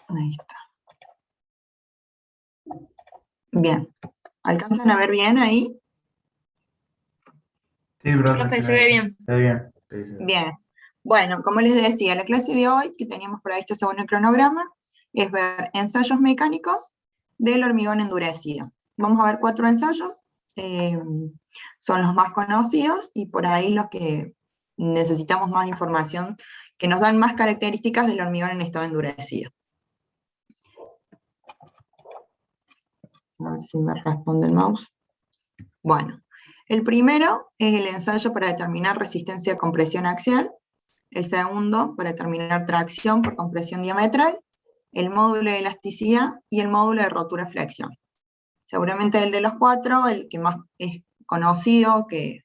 Ahí está. Bien. ¿Alcanzan a ver bien ahí? Sí, profe, Profe, se ve bien. se ve bien. Sí, se ve. Bien. Bueno, como les decía, la clase de hoy, que teníamos previsto según el cronograma, es ver ensayos mecánicos del hormigón endurecido. Vamos a ver 4 ensayos, son los más conocidos, y por ahí los que necesitamos más información, que nos dan más características del hormigón en estado endurecido. A ver si me responde el mouse. Bueno, el primero es el ensayo para determinar resistencia a compresión axial, el segundo para determinar tracción por compresión diametral, el módulo de elasticidad y el módulo de rotura-flexión. Seguramente el de los 4, el que más es conocido, que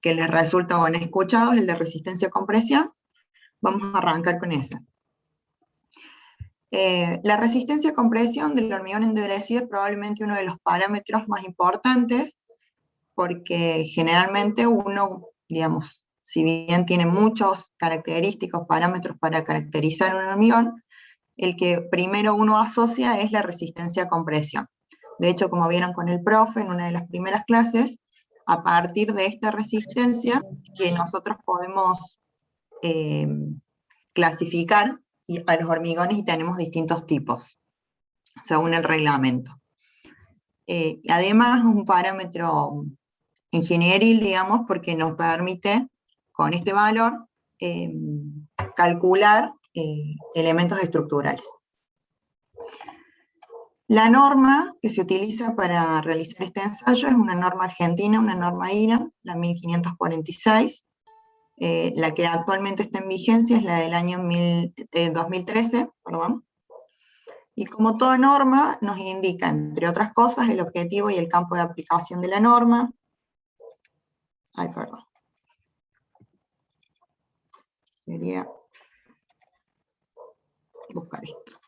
les resulta o han escuchado, es el de resistencia a compresión. Vamos a arrancar con ese. La resistencia a compresión del hormigón endurecido es probablemente uno de los parámetros más importantes, porque generalmente uno, digamos, si bien tiene muchos característicos, parámetros para caracterizar un hormigón, el que primero uno asocia es la resistencia a compresión. De hecho, como vieron con el profe en una de las primeras clases, a partir de esta resistencia que nosotros podemos clasificar a los hormigones, y tenemos distintos tipos, según el reglamento. Además, es un parámetro ingenieril, digamos, porque nos permite, con este valor, calcular elementos estructurales. La norma que se utiliza para realizar este ensayo es una norma argentina, una norma IRAM, la 1546. La que actualmente está en vigencia es la del año 2013, perdón. Y como toda norma, nos indica, entre otras cosas, el objetivo y el campo de aplicación de la norma. Ay, perdón. Quería buscar esto.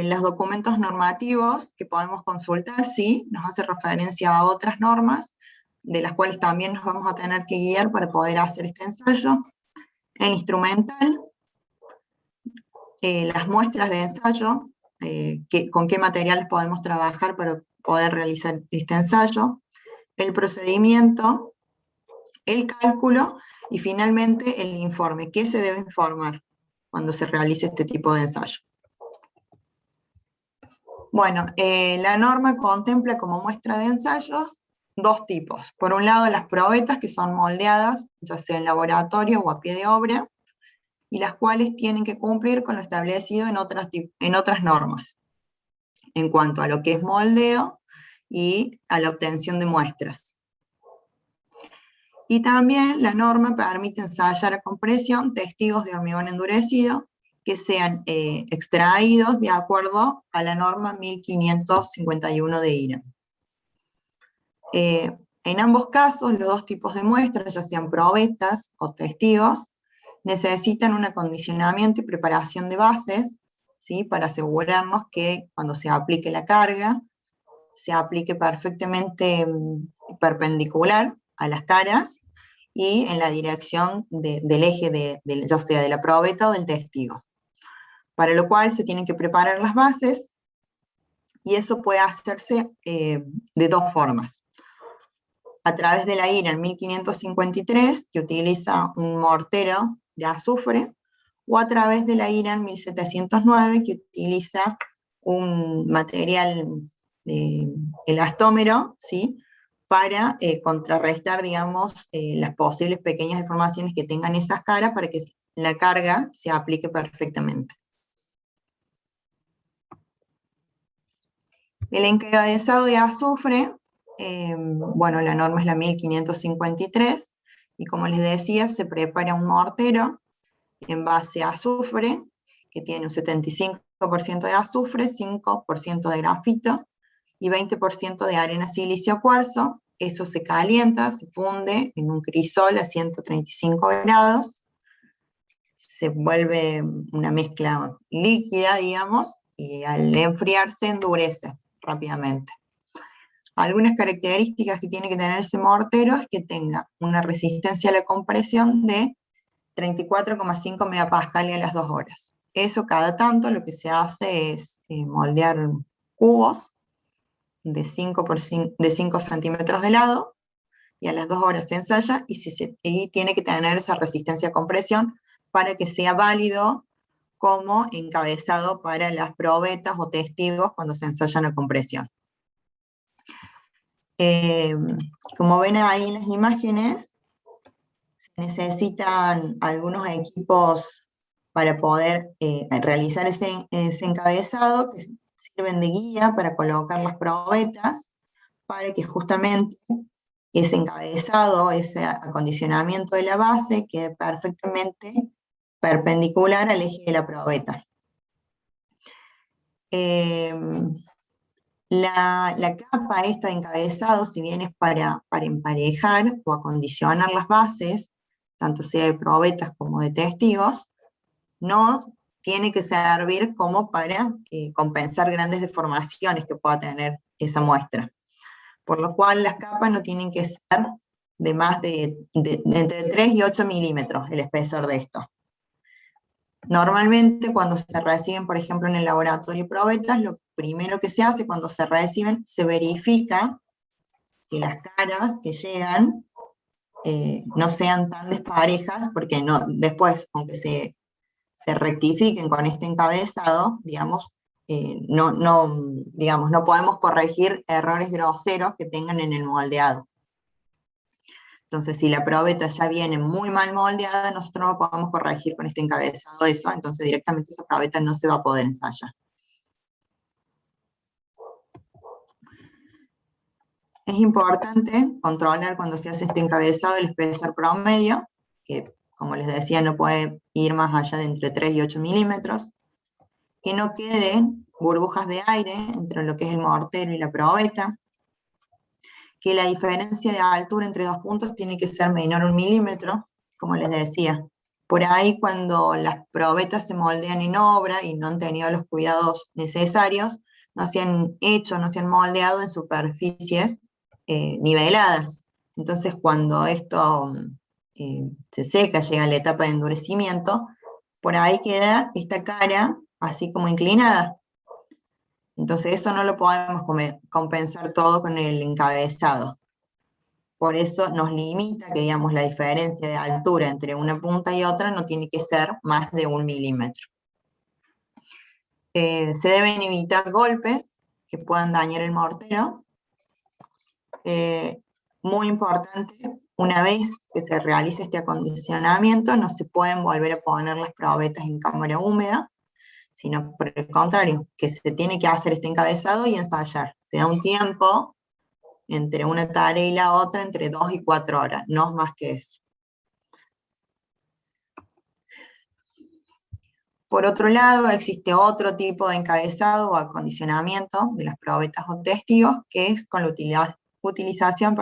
Los documentos normativos que podemos consultar, sí, nos hace referencia a otras normas, de las cuales también nos vamos a tener que guiar para poder hacer este ensayo. En instrumental, las muestras de ensayo, con qué materiales podemos trabajar para poder realizar este ensayo, el procedimiento, el cálculo, y finalmente el informe. ¿Qué se debe informar cuando se realice este tipo de ensayo? Bueno, la norma contempla como muestra de ensayos 2 tipos. Por un lado, las probetas, que son moldeadas, ya sea en laboratorio o a pie de obra, y las cuales tienen que cumplir con lo establecido en otras normas, en cuanto a lo que es moldeo y a la obtención de muestras. Y también la norma permite ensayar a compresión testigos de hormigón endurecido que sean extraídos de acuerdo a la norma 1551 de IRAM. En ambos casos, los 2 tipos de muestras, ya sean probetas o testigos, necesitan un acondicionamiento y preparación de bases, ¿sí? Para asegurarnos que cuando se aplique la carga, se aplique perfectamente perpendicular a las caras y en la dirección del eje, ya sea de la probeta o del testigo. Para lo cual se tienen que preparar las bases, y eso puede hacerse de 2 formas. A través de la IRAM 1553, que utiliza un mortero de azufre, o a través de la IRAM 1709, que utiliza un material elastómero, ¿sí? Para contrarrestar, digamos, las posibles pequeñas deformaciones que tengan esas caras, para que la carga se aplique perfectamente. El encabezado de azufre, bueno, la norma es la 1553, y como les decía, se prepara un mortero en base a azufre, que tiene un 75% de azufre, 5% de grafito y 20% de arena silicio cuarzo. Eso se calienta, se funde en un crisol a 135 grados, se vuelve una mezcla líquida, digamos, y al enfriarse endurece rápidamente. Algunas características que tiene que tener ese mortero es que tenga una resistencia a la compresión de 34,5 megapascales a las 2 horas. Eso cada tanto lo que se hace es moldear cubos de 5 centímetros de lado, y a las 2 horas se ensaya y tiene que tener esa resistencia a compresión para que sea válido como encabezado para las probetas o testigos cuando se ensayan a compresión. Como ven ahí en las imágenes, se necesitan algunos equipos para poder realizar ese encabezado, que sirven de guía para colocar las probetas, para que justamente ese encabezado, ese acondicionamiento de la base, quede perfectamente perpendicular al eje de la probeta. La capa esta de encabezado, si bien es para emparejar o acondicionar las bases, tanto sea de probetas como de testigos, no tiene que servir como para compensar grandes deformaciones que pueda tener esa muestra. Por lo cual las capas no tienen que ser de más de entre 3 y 8 milímetros el espesor de esto. Normalmente cuando se reciben, por ejemplo, en el laboratorio probetas, lo primero que se hace cuando se reciben, se verifica que las caras que llegan no sean tan desparejas, porque no, después, aunque se rectifiquen con este encabezado, digamos, digamos, no podemos corregir errores groseros que tengan en el moldeado. Entonces, si la probeta ya viene muy mal moldeada, nosotros no podemos corregir con este encabezado eso, entonces directamente esa probeta no se va a poder ensayar. Es importante controlar cuando se hace este encabezado el espesor promedio, que como les decía no puede ir más allá de entre 3 y 8 milímetros, que no queden burbujas de aire entre lo que es el mortero y la probeta, que la diferencia de altura entre dos puntos tiene que ser menor a 1 milímetro, como les decía. Por ahí cuando las probetas se moldean en obra y no han tenido los cuidados necesarios, no se han hecho, no se han moldeado en superficies niveladas. Entonces cuando esto se seca, llega a la etapa de endurecimiento, por ahí queda esta cara así como inclinada. Entonces eso no lo podemos compensar todo con el encabezado. Por eso nos limita que, digamos, la diferencia de altura entre una punta y otra no tiene que ser más de 1 milímetro. Se deben evitar golpes que puedan dañar el mortero. Muy importante, una vez que se realice este acondicionamiento, no se pueden volver a poner las probetas en cámara húmeda, sino por el contrario, que se tiene que hacer este encabezado y ensayar. Se da un tiempo entre una tarea y la otra, entre 2 y 4 horas, no más que eso. Por otro lado, existe otro tipo de encabezado o acondicionamiento de las probetas o testigos, que es con la utilización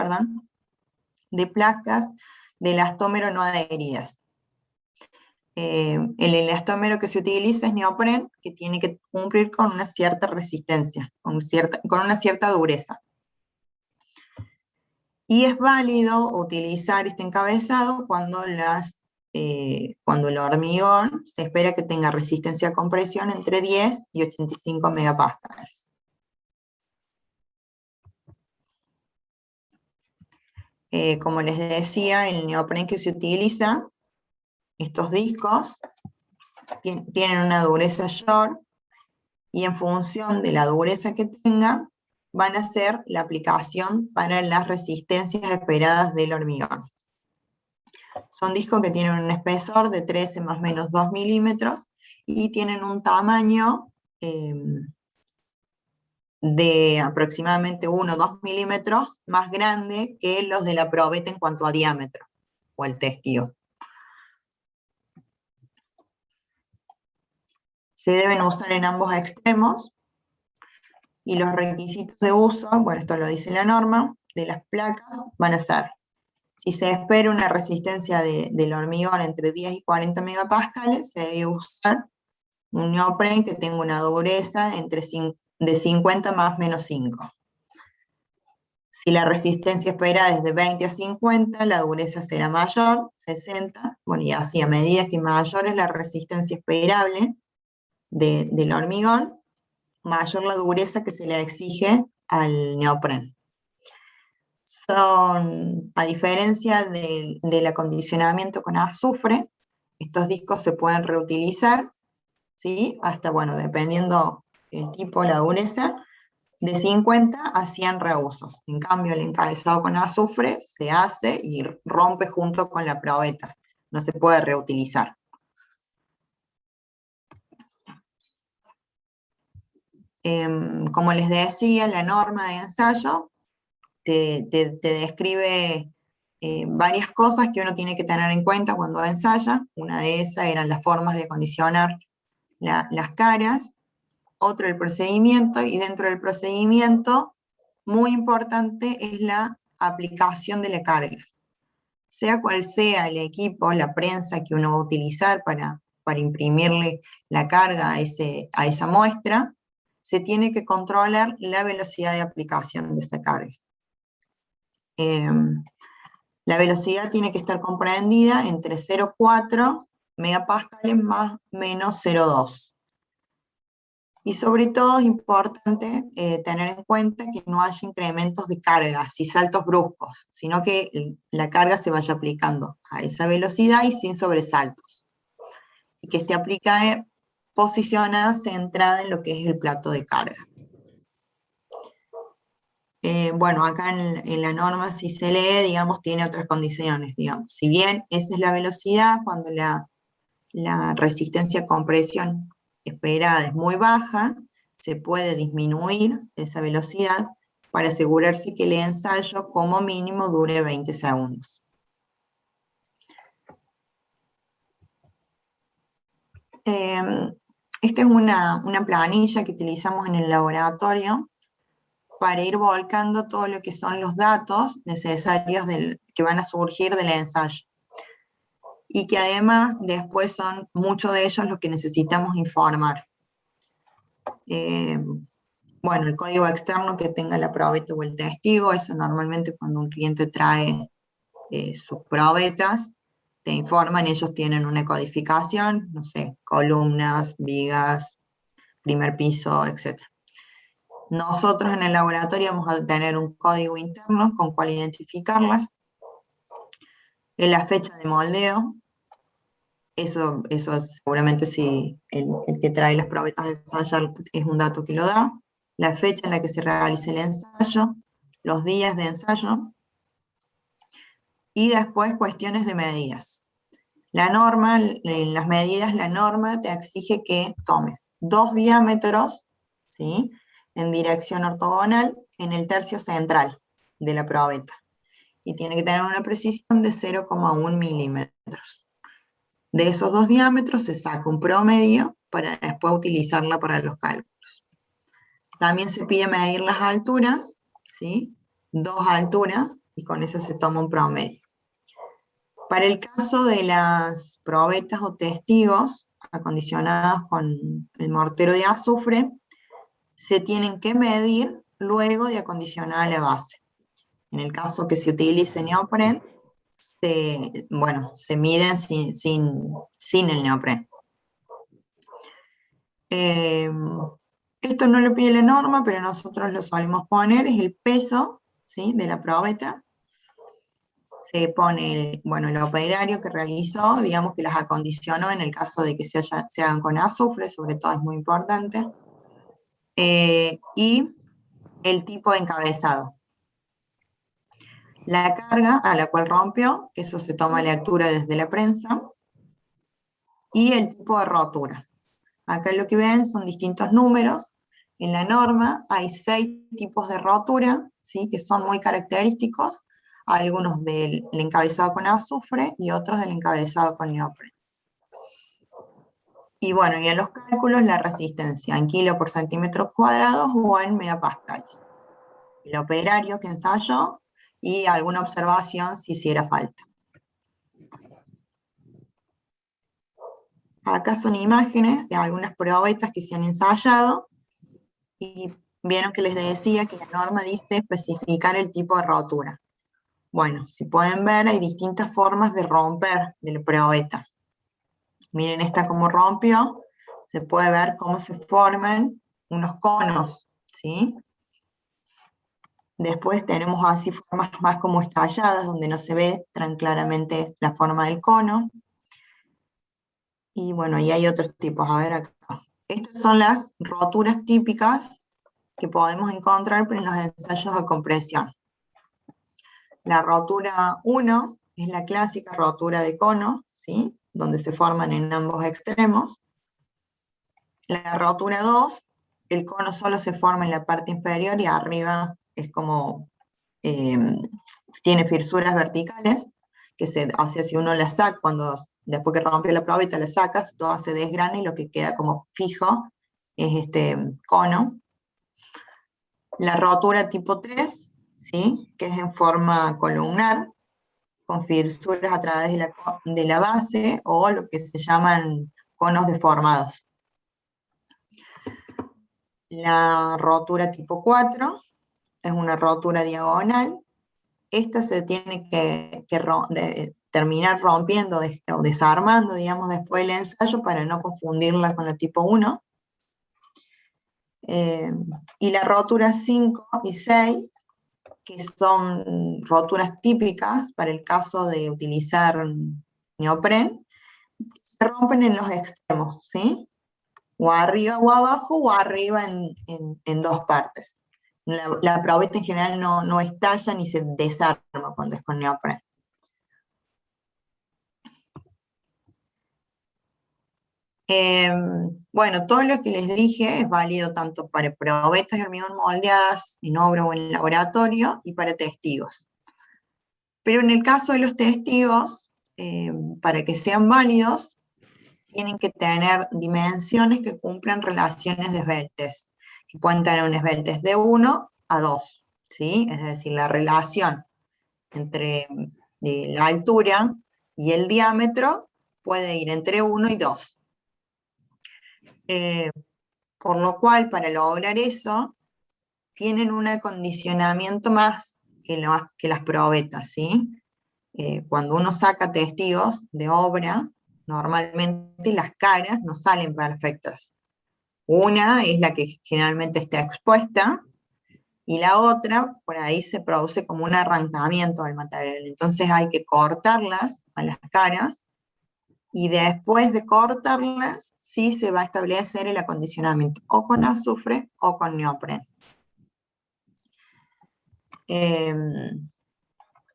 de placas de elastómero no adheridas. El elastómero que se utiliza es neopren, que tiene que cumplir con una cierta resistencia, con una cierta dureza. Y es válido utilizar este encabezado cuando el hormigón se espera que tenga resistencia a compresión entre 10 y 85 megapascales. Como les decía, el neopren que se utiliza, estos discos tienen una dureza short, y en función de la dureza que tenga, van a ser la aplicación para las resistencias esperadas del hormigón. Son discos que tienen un espesor de 13 más o menos 2 milímetros y tienen un tamaño de aproximadamente 1 o 2 milímetros más grande que los de la probeta en cuanto a diámetro, o el testigo. Se deben usar en ambos extremos, y los requisitos de uso, bueno, esto lo dice la norma, de las placas van a ser: si se espera una resistencia del hormigón entre 10 y 40 megapascales, se debe usar un neopren que tenga una dureza de 50 más menos 5. Si la resistencia esperada es de 20 a 50, la dureza será mayor, 60, bueno, y así a medida que mayor es la resistencia esperable, del hormigón, mayor la dureza que se le exige al neopren. A diferencia del acondicionamiento con azufre, estos discos se pueden reutilizar, ¿sí? Hasta, bueno, dependiendo el tipo, la dureza, de 50 a 100 reusos. En cambio, el encabezado con azufre se hace y rompe junto con la probeta. No se puede reutilizar. Como les decía, la norma de ensayo te describe varias cosas que uno tiene que tener en cuenta cuando ensaya. Una de esas eran las formas de acondicionar las caras, otro el procedimiento, y dentro del procedimiento, muy importante es la aplicación de la carga. Sea cual sea el equipo, la prensa que uno va a utilizar para imprimirle la carga a esa muestra, se tiene que controlar la velocidad de aplicación de esa carga. La velocidad tiene que estar comprendida entre 0,4 megapascales más menos 0,2. Y sobre todo es importante tener en cuenta que no haya incrementos de cargas y saltos bruscos, sino que la carga se vaya aplicando a esa velocidad y sin sobresaltos. Y que esté aplicada, posicionada, centrada en lo que es el plato de carga. Bueno, acá en la norma, si se lee, digamos, tiene otras condiciones, digamos. Si bien esa es la velocidad, cuando la resistencia a compresión esperada es muy baja, se puede disminuir esa velocidad para asegurarse que el ensayo como mínimo dure 20 segundos. Esta es una planilla que utilizamos en el laboratorio para ir volcando todo lo que son los datos necesarios que van a surgir del ensayo. Y que además después son muchos de ellos los que necesitamos informar. Bueno, el código externo que tenga la probeta o el testigo, eso normalmente cuando un cliente trae sus probetas, te informan, ellos tienen una codificación, no sé, columnas, vigas, primer piso, etc. Nosotros en el laboratorio vamos a tener un código interno con cual identificarlas, la fecha de moldeo, eso seguramente si el que trae las probetas de ensayo es un dato que lo da, la fecha en la que se realice el ensayo, los días de ensayo, y después cuestiones de medidas. La norma, en las medidas, la norma te exige que tomes 2 diámetros, ¿sí?, en dirección ortogonal en el tercio central de la probeta, y tiene que tener una precisión de 0,1 milímetros. De esos 2 diámetros se saca un promedio para después utilizarla para los cálculos. También se pide medir las alturas, ¿sí?, 2 alturas, y con eso se toma un promedio. Para el caso de las probetas o testigos acondicionadas con el mortero de azufre, se tienen que medir luego de acondicionar la base. En el caso que se utilice neopren, se miden sin el neopren. Esto no lo pide la norma, pero nosotros lo solemos poner, es el peso, ¿sí?, de la probeta. Se pone el operario que realizó, digamos que las acondicionó en el caso de que se hagan con azufre, sobre todo es muy importante, y el tipo de encabezado. La carga a la cual rompió, que eso se toma lectura desde la prensa, y el tipo de rotura. Acá lo que ven son distintos números. En la norma hay 6 tipos de rotura, ¿sí?, que son muy característicos, algunos del encabezado con azufre y otros del encabezado con neopren. Y bueno, y en los cálculos la resistencia en kilo por centímetros cuadrados o en megapascales. El operario que ensayó y alguna observación si hiciera falta. Acá son imágenes de algunas probetas que se han ensayado, y vieron que les decía que la norma dice especificar el tipo de rotura. Bueno, si pueden ver, hay distintas formas de romper de la probeta. Miren esta como rompió, se puede ver cómo se forman unos conos, ¿sí? Después tenemos así formas más como estalladas, donde no se ve tan claramente la forma del cono. Y bueno, y hay otros tipos, a ver acá. Estas son las roturas típicas que podemos encontrar en los ensayos de compresión. La rotura 1 es la clásica rotura de cono, ¿sí? Donde se forman en ambos extremos. La rotura 2, el cono solo se forma en la parte inferior y arriba es como, tiene fisuras verticales, o sea, si uno la saca, después que rompe la probeta la sacas, todo se desgrana y lo que queda como fijo es este cono. La rotura tipo 3, ¿sí? Que es en forma columnar, con fisuras a través de la base o lo que se llaman conos deformados. La rotura tipo 4 es una rotura diagonal. Esta se tiene que terminar rompiendo o desarmando, digamos, después del ensayo para no confundirla con la tipo 1. Y la rotura 5 y 6, que son roturas típicas para el caso de utilizar neopren, se rompen en los extremos, ¿sí? O arriba o abajo, o arriba en dos partes. La probeta en general no estalla ni se desarma cuando es con neopren. Bueno, todo lo que les dije es válido tanto para probetas de hormigón moldeadas en obra o en laboratorio y para testigos. Pero en el caso de los testigos, para que sean válidos, tienen que tener dimensiones que cumplan relaciones de esbeltez, que pueden tener un esbeltez de 1 a 2, ¿sí? Es decir, la relación entre la altura y el diámetro puede ir entre 1 y 2. Por lo cual, para lograr eso, tienen un acondicionamiento más que las probetas, ¿sí? Cuando uno saca testigos de obra, normalmente las caras no salen perfectas. Una es la que generalmente está expuesta, y la otra, por ahí se produce como un arrancamiento del material. Entonces hay que cortarlas a las caras, y después de cortarlas, sí se va a establecer el acondicionamiento, o con azufre o con neopren.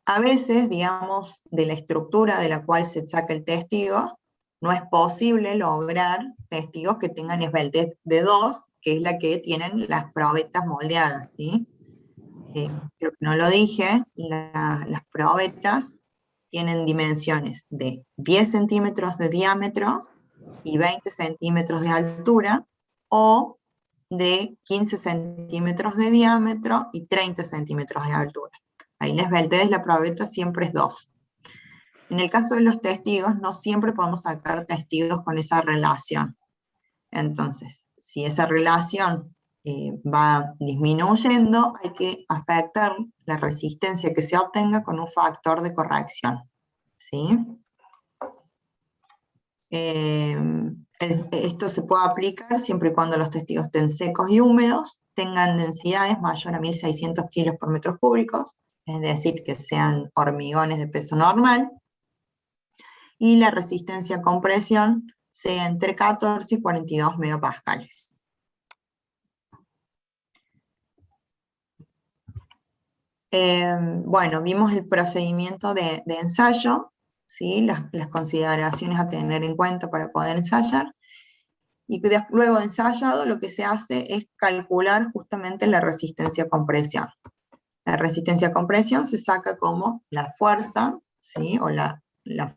A veces, digamos, de la estructura de la cual se saca el testigo, no es posible lograr testigos que tengan esbeltez de 2, que es la que tienen las probetas moldeadas, ¿sí? Creo que no lo dije, las probetas tienen dimensiones de 10 centímetros de diámetro y 20 centímetros de altura, o de 15 centímetros de diámetro y 30 centímetros de altura. Ahí la esbeltez de la probeta siempre es 2. En el caso de los testigos, no siempre podemos sacar testigos con esa relación. Entonces, si esa relación va disminuyendo, hay que afectar la resistencia que se obtenga con un factor de corrección, ¿sí? Esto se puede aplicar siempre y cuando los testigos estén secos y húmedos, tengan densidades mayor a 1.600 kilos por metros cúbicos, es decir, que sean hormigones de peso normal, y la resistencia a compresión sea entre 14 y 42 megapascales. Bueno, vimos el procedimiento de ensayo, ¿sí? Las consideraciones a tener en cuenta para poder ensayar, y luego de ensayado lo que se hace es calcular justamente la resistencia a compresión. La resistencia a compresión se saca como la fuerza, ¿sí? O la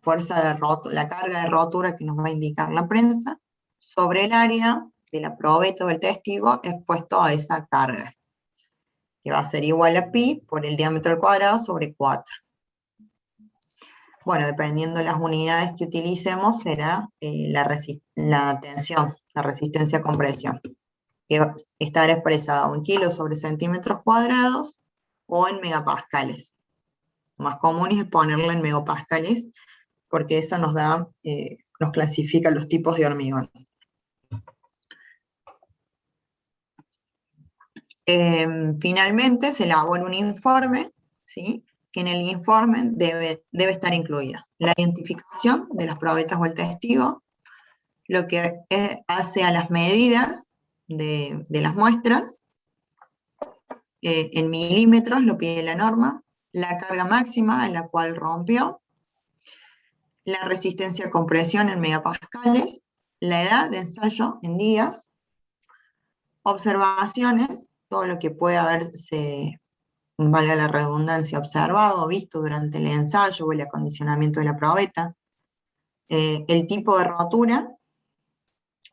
fuerza la carga de rotura que nos va a indicar la prensa, sobre el área de la probeta o el testigo expuesto a esa carga, que va a ser igual a pi por el diámetro al cuadrado sobre 4. Bueno, dependiendo de las unidades que utilicemos, será la tensión, la resistencia a compresión, que estará expresada o en kilos sobre centímetros cuadrados o en megapascales. Lo más común es ponerlo en megapascales, porque eso nos clasifica los tipos de hormigón. Finalmente se elabora un informe, ¿sí? Que en el informe debe estar incluida la identificación de las probetas o el testigo, lo que hace a las medidas de las muestras, en milímetros lo pide la norma, la carga máxima en la cual rompió, la resistencia a compresión en megapascales, la edad de ensayo en días, observaciones, todo lo que puede haberse, valga la redundancia, observado o visto durante el ensayo o el acondicionamiento de la probeta, el tipo de rotura,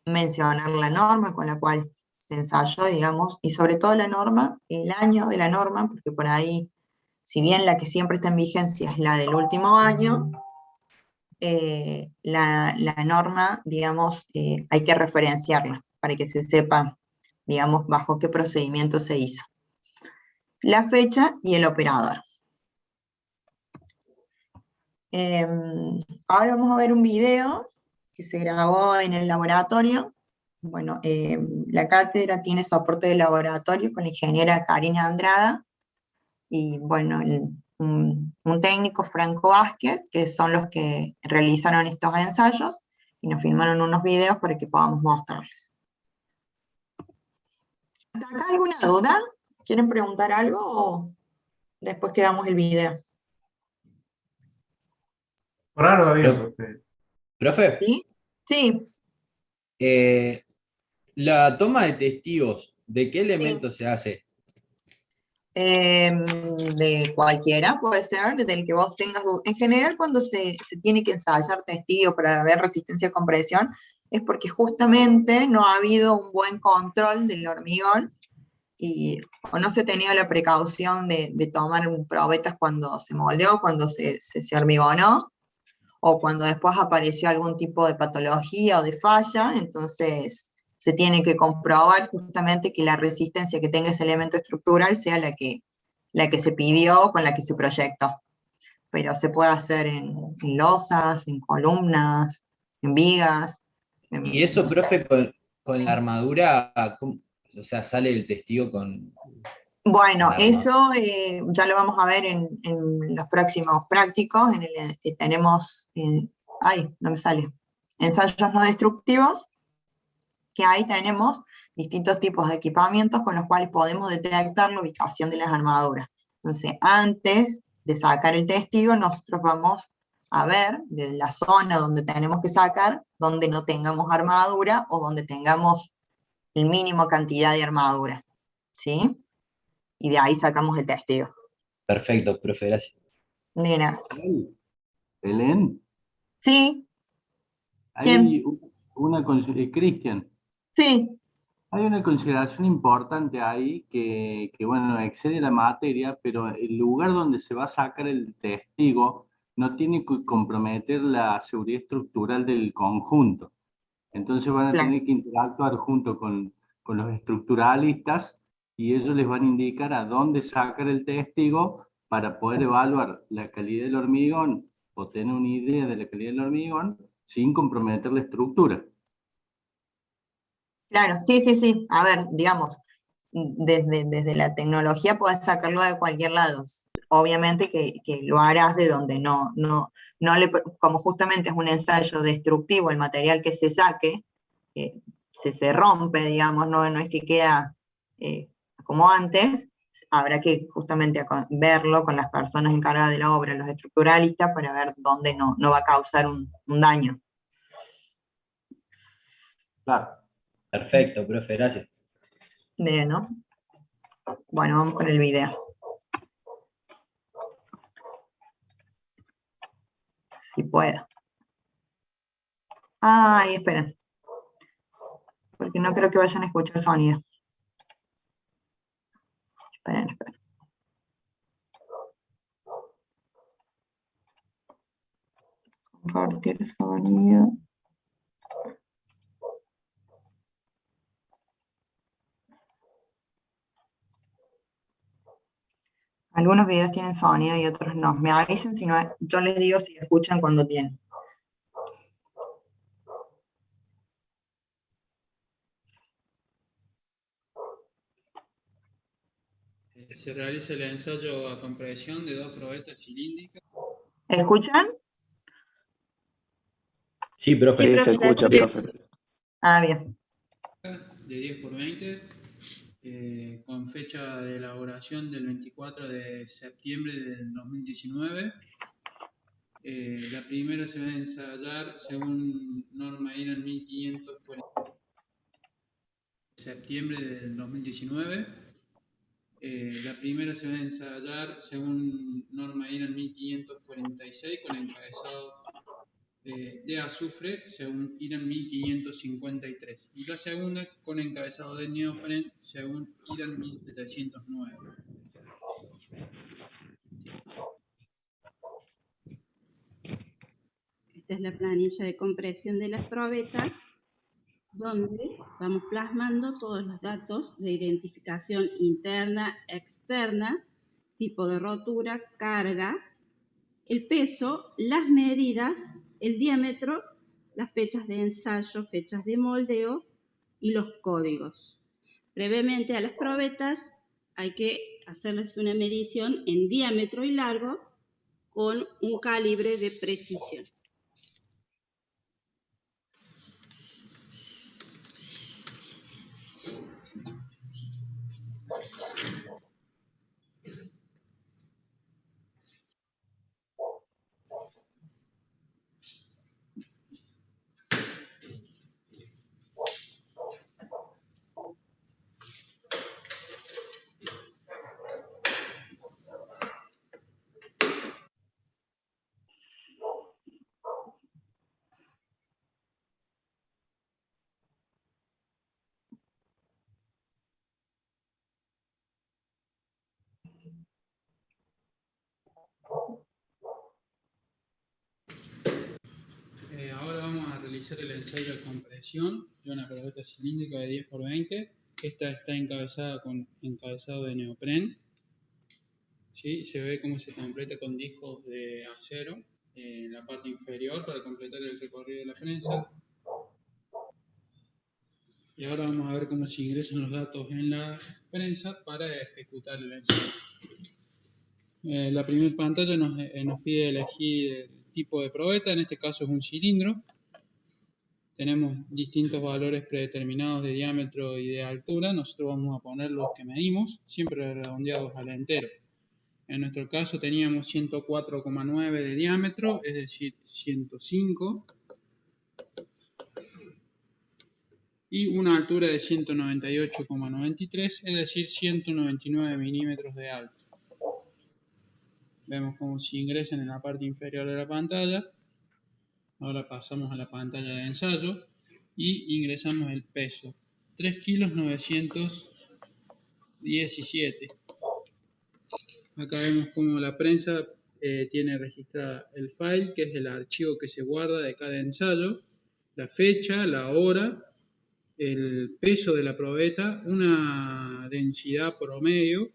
mencionar la norma con la cual se ensayó, digamos, y sobre todo la norma, el año de la norma, porque por ahí, si bien la que siempre está en vigencia es la del último año, la norma, digamos, hay que referenciarla para que se sepa, digamos, bajo qué procedimiento se hizo. La fecha y el operador. Ahora vamos a ver un video que se grabó en el laboratorio. Bueno, la cátedra tiene soporte de laboratorio con la ingeniera Karina Andrada y, bueno, un técnico, Franco Vázquez, que son los que realizaron estos ensayos y nos filmaron unos videos para que podamos mostrarles. ¿Hasta acá alguna duda? ¿Quieren preguntar algo o después quedamos el video? Por ahora bien, Pro- profe. Profe, ¿Sí? Sí, eh, la toma de testigos, ¿de qué sí. elemento se hace? De cualquiera, puede ser, desde el que vos tengas dudas. En general, cuando se tiene que ensayar testigo para ver resistencia a compresión, es porque justamente no ha habido un buen control del hormigón y o no se ha tenido la precaución de tomar probetas cuando se moldeó, cuando se hormigonó, o cuando después apareció algún tipo de patología o de falla, entonces se tiene que comprobar justamente que la resistencia que tenga ese elemento estructural sea la que se pidió, con la que se proyectó. Pero se puede hacer en losas, en columnas, en vigas, Y eso, no sé. profe, con la armadura, o sea, sale el testigo con Bueno, la armadura. eso ya lo vamos a ver en los próximos prácticos, en el que tenemos, ay, no me sale, ensayos no destructivos, que ahí tenemos distintos tipos de equipamientos con los cuales podemos detectar la ubicación de las armaduras. Entonces, antes de sacar el testigo, nosotros vamos a ver de la zona donde tenemos que sacar, donde no tengamos armadura o donde tengamos el mínimo cantidad de armadura, ¿sí? Y de ahí sacamos el testigo. Perfecto, profe, gracias. Nena, Hey, Belén, ¿sí? hay ¿Quién? Cristian, Sí, hay una consideración importante ahí bueno, excede la materia, pero el lugar donde se va a sacar el testigo no tiene que comprometer la seguridad estructural del conjunto. Entonces van a claro. tener que interactuar junto con los estructuralistas y ellos les van a indicar a dónde sacar el testigo para poder evaluar la calidad del hormigón o tener una idea de la calidad del hormigón sin comprometer la estructura. Claro, sí, sí, sí. A ver, digamos, desde la tecnología puedes sacarlo de cualquier lado. Obviamente que lo harás de donde no le, como justamente es un ensayo destructivo, el material que se saque, se rompe, digamos, no es que queda eh, como antes, habrá que justamente verlo con las personas encargadas de la obra, los estructuralistas, para ver dónde no va a causar un daño. Claro. Perfecto, profe, gracias. ¿No? Bueno, vamos con el video. Si puedo. Ay, esperen, porque no creo que vayan a escuchar sonido. Esperen, esperen. Compartir sonido. Algunos videos tienen sonido y otros no. Me avisen si no, yo les digo si escuchan cuando tienen. Se realiza el ensayo a compresión de 2 probetas cilíndricas. ¿Escuchan? Sí, profe. Sí, se escucha, profe. Ah, bien. De 10 por 20, con fecha de elaboración del 24 de septiembre del 2019. La primera se va a ensayar según norma IRAN 1540 de septiembre del 2019. La primera se va a ensayar según norma IRAN 1546 con encabezado de azufre según IRAN 1553 y la segunda con encabezado de neopren según IRAN 1709. Esta es la planilla de compresión de las probetas, donde vamos plasmando todos los datos de identificación interna, externa, tipo de rotura, carga, el peso, las medidas, el diámetro, las fechas de ensayo, fechas de moldeo y los códigos. Previamente a las probetas hay que hacerles una medición en diámetro y largo con un calibre de precisión. Ahora vamos a realizar el ensayo de compresión de una probeta cilíndrica de 10 por 20. Esta está encabezada con encabezado de neopren. ¿Sí? Se ve cómo se completa con discos de acero en la parte inferior para completar el recorrido de la prensa. Y ahora vamos a ver cómo se ingresan los datos en la prensa para ejecutar el ensayo. La primera pantalla nos pide elegir el tipo de probeta, en este caso es un cilindro. Tenemos distintos valores predeterminados de diámetro y de altura. Nosotros vamos a poner los que medimos, siempre redondeados al entero. En nuestro caso teníamos 104,9 de diámetro, es decir, 105. Y una altura de 198,93, es decir, 199 milímetros de alto. Vemos cómo se ingresan en la parte inferior de la pantalla. Ahora pasamos a la pantalla de ensayo y ingresamos el peso. 3 kilos 917. Acá vemos cómo la prensa tiene registrada el file, que es el archivo que se guarda de cada ensayo, la fecha, la hora, el peso de la probeta, una densidad promedio,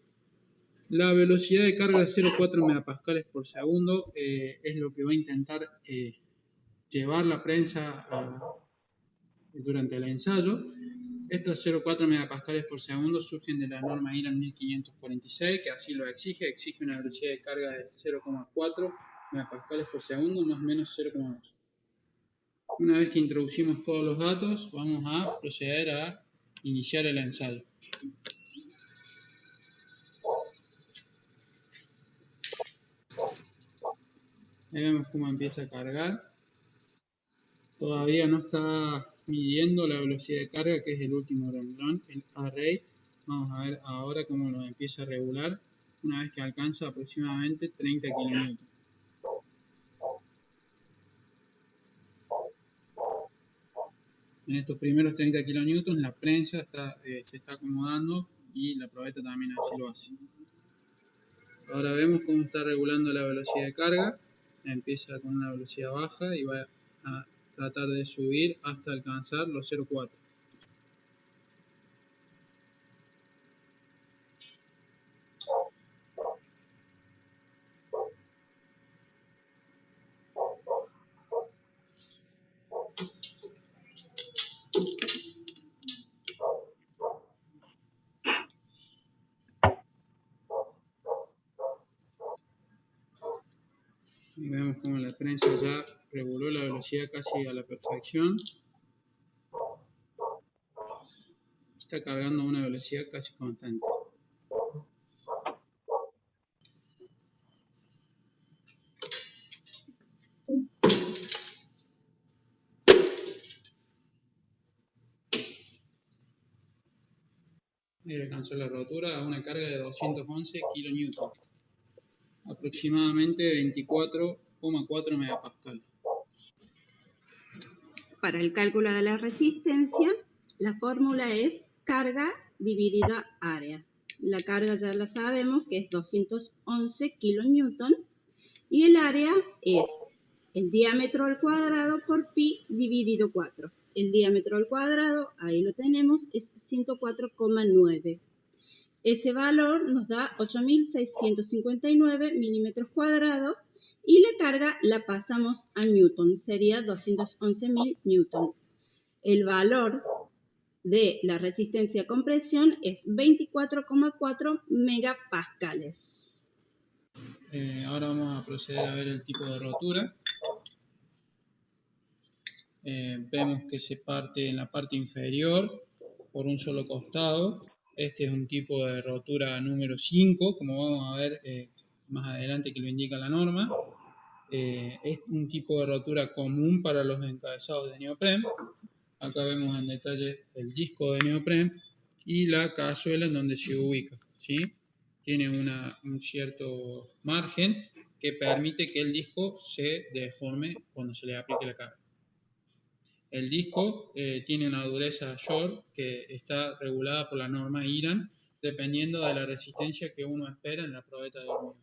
la velocidad de carga de 0,4 megapascales por segundo, es lo que va a intentar llevar la prensa durante el ensayo. Estos 0,4 megapascales por segundo surgen de la norma IRAN 1546, que así lo exige una velocidad de carga de 0,4 megapascales por segundo, más o menos 0,2. Una vez que introducimos todos los datos, vamos a proceder a iniciar el ensayo. Ahí vemos cómo empieza a cargar. Todavía no está midiendo la velocidad de carga, que es el último renglón, el array. Vamos a ver ahora cómo lo empieza a regular una vez que alcanza aproximadamente 30 kN. En estos primeros 30 kN la prensa se está acomodando y la probeta también así lo hace. Ahora vemos cómo está regulando la velocidad de carga. Empieza con una velocidad baja y va a tratar de subir hasta alcanzar los 0,4. la prensa ya reguló la velocidad casi a la perfección. Está cargando a una velocidad casi constante. Y alcanzó la rotura a una carga de 211 kN, aproximadamente 24,4 megapascal. Para el cálculo de la resistencia, la fórmula es carga dividida área. La carga ya la sabemos que es 211 kilonewton y el área es el diámetro al cuadrado por pi dividido 4. El diámetro al cuadrado, ahí lo tenemos, es 104,9. Ese valor nos da 8.659 milímetros cuadrados y la carga la pasamos a newton, sería 211.000 newton. El valor de la resistencia a compresión es 24,4 megapascales. Ahora vamos a proceder a ver el tipo de rotura. Vemos que se parte en la parte inferior por un solo costado. Este es un tipo de rotura número 5, como vamos a ver más adelante que lo indica la norma. Es un tipo de rotura común para los encabezados de neopren. Acá vemos en detalle el disco de neopren y la cazuela en donde se ubica, ¿sí? Tiene un cierto margen que permite que el disco se deforme cuando se le aplique la carga. El disco tiene una dureza short que está regulada por la norma IRAN, dependiendo de la resistencia que uno espera en la probeta de hormigón.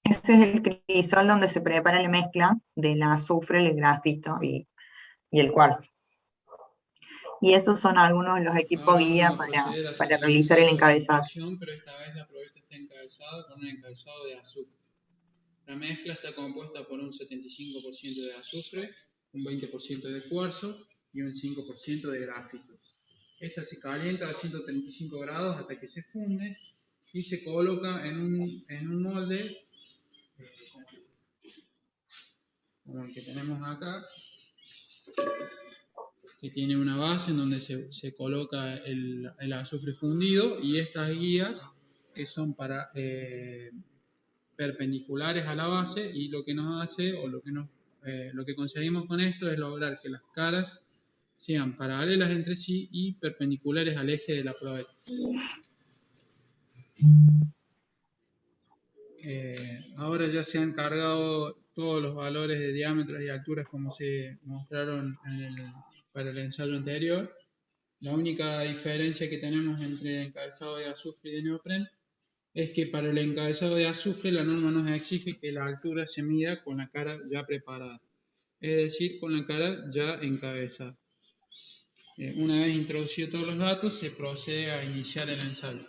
Ese es el crisol donde se prepara la mezcla del azufre, el grafito y el cuarzo. Y esos son algunos de los equipos Ahora guía vamos a proceder a hacer para el realizar el ensayo de encabezado. compresión, pero esta vez la probeta está encabezada con un encabezado de azufre. La mezcla está compuesta por un 75% de azufre, un 20% de cuarzo y un 5% de grafito. Esta se calienta a 135 grados hasta que se funde y se coloca en un molde como el que tenemos acá, que tiene una base en donde se coloca el azufre fundido, y estas guías que son para perpendiculares a la base, y lo que nos hace o lo que conseguimos con esto es lograr que las caras sean paralelas entre sí y perpendiculares al eje de la probeta. Ahora ya se han cargado todos los valores de diámetros y alturas como se mostraron para el ensayo anterior. La única diferencia que tenemos entre el encabezado de azufre y de neopren es que para el encabezado de azufre la norma nos exige que la altura se mida con la cara ya preparada, es decir, con la cara ya encabezada. Una vez introducidos todos los datos, se procede a iniciar el ensayo.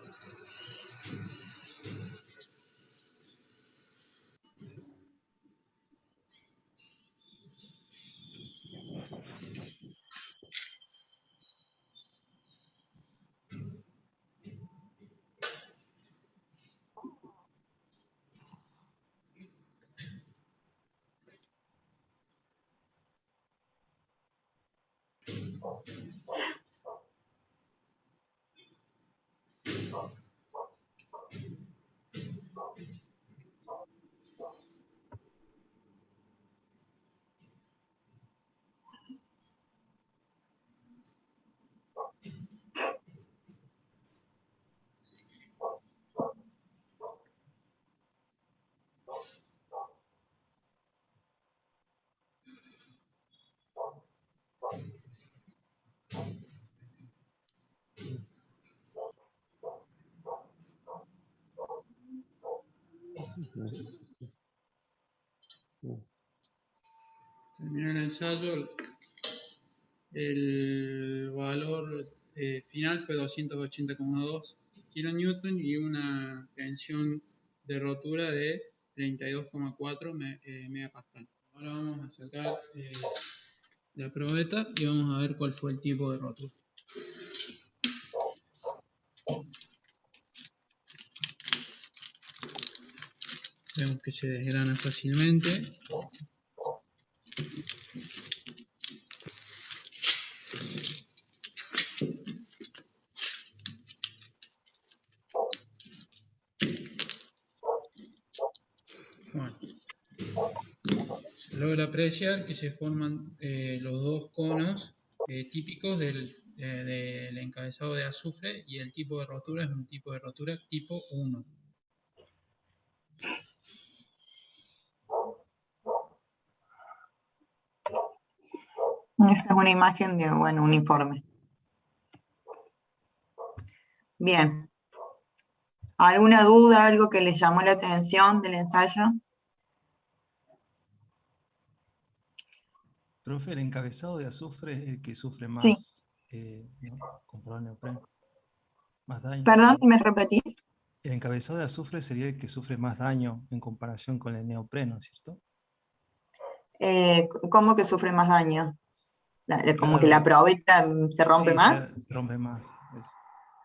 Terminó el ensayo, el valor final fue 280,2 kilonewton y una tensión de rotura de 32,4 megapascal. Ahora vamos a sacar la probeta y vamos a ver cuál fue el tipo de rotura. Vemos que se desgrana fácilmente. Bueno, se logra apreciar que se forman los dos conos típicos del encabezado de azufre, y el tipo de rotura es un tipo de rotura tipo 1. Esa es una imagen de, bueno, un informe. Bien. ¿Alguna duda, algo que les llamó la atención del ensayo? Profe, el encabezado de azufre es el que sufre Sí. más, ¿no? Comparado al neopreno. Más daño. Perdón, ¿me repetís? El encabezado de azufre sería el que sufre más daño en comparación con el neopreno, ¿cierto? ¿Cómo que sufre más daño? ¿Como que la Claro. probeta se rompe Sí, más? se rompe más.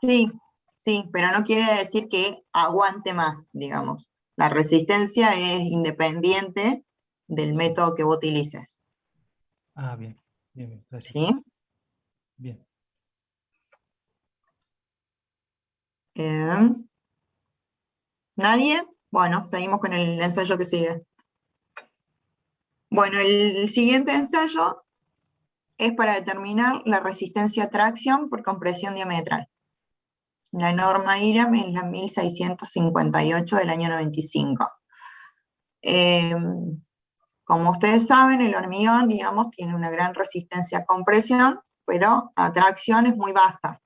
Sí, sí, pero no quiere decir que aguante más, digamos. La resistencia es independiente del Sí. método que vos utilices. Ah, bien, bien, bien, gracias. ¿Sí? Bien. ¿Nadie? Bueno, seguimos con el ensayo que sigue. Bueno, el siguiente ensayo es para determinar la resistencia a tracción por compresión diametral. La norma IRAM es la 1658 del año 95. Como ustedes saben, el hormigón, digamos, tiene una gran resistencia a compresión, pero a tracción es muy baja.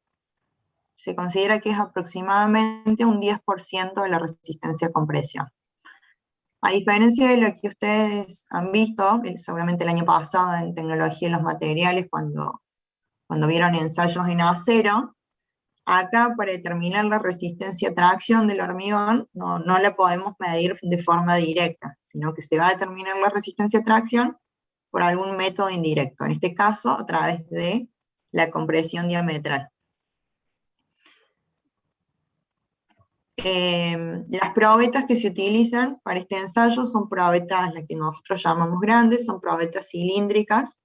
Se considera que es aproximadamente un 10% de la resistencia a compresión. A diferencia de lo que ustedes han visto, seguramente el año pasado en tecnología de los materiales, cuando vieron ensayos en acero, acá para determinar la resistencia a tracción del hormigón no la podemos medir de forma directa, sino que se va a determinar la resistencia a tracción por algún método indirecto, en este caso a través de la compresión diametral. Las probetas que se utilizan para este ensayo son probetas, las que nosotros llamamos grandes, son probetas cilíndricas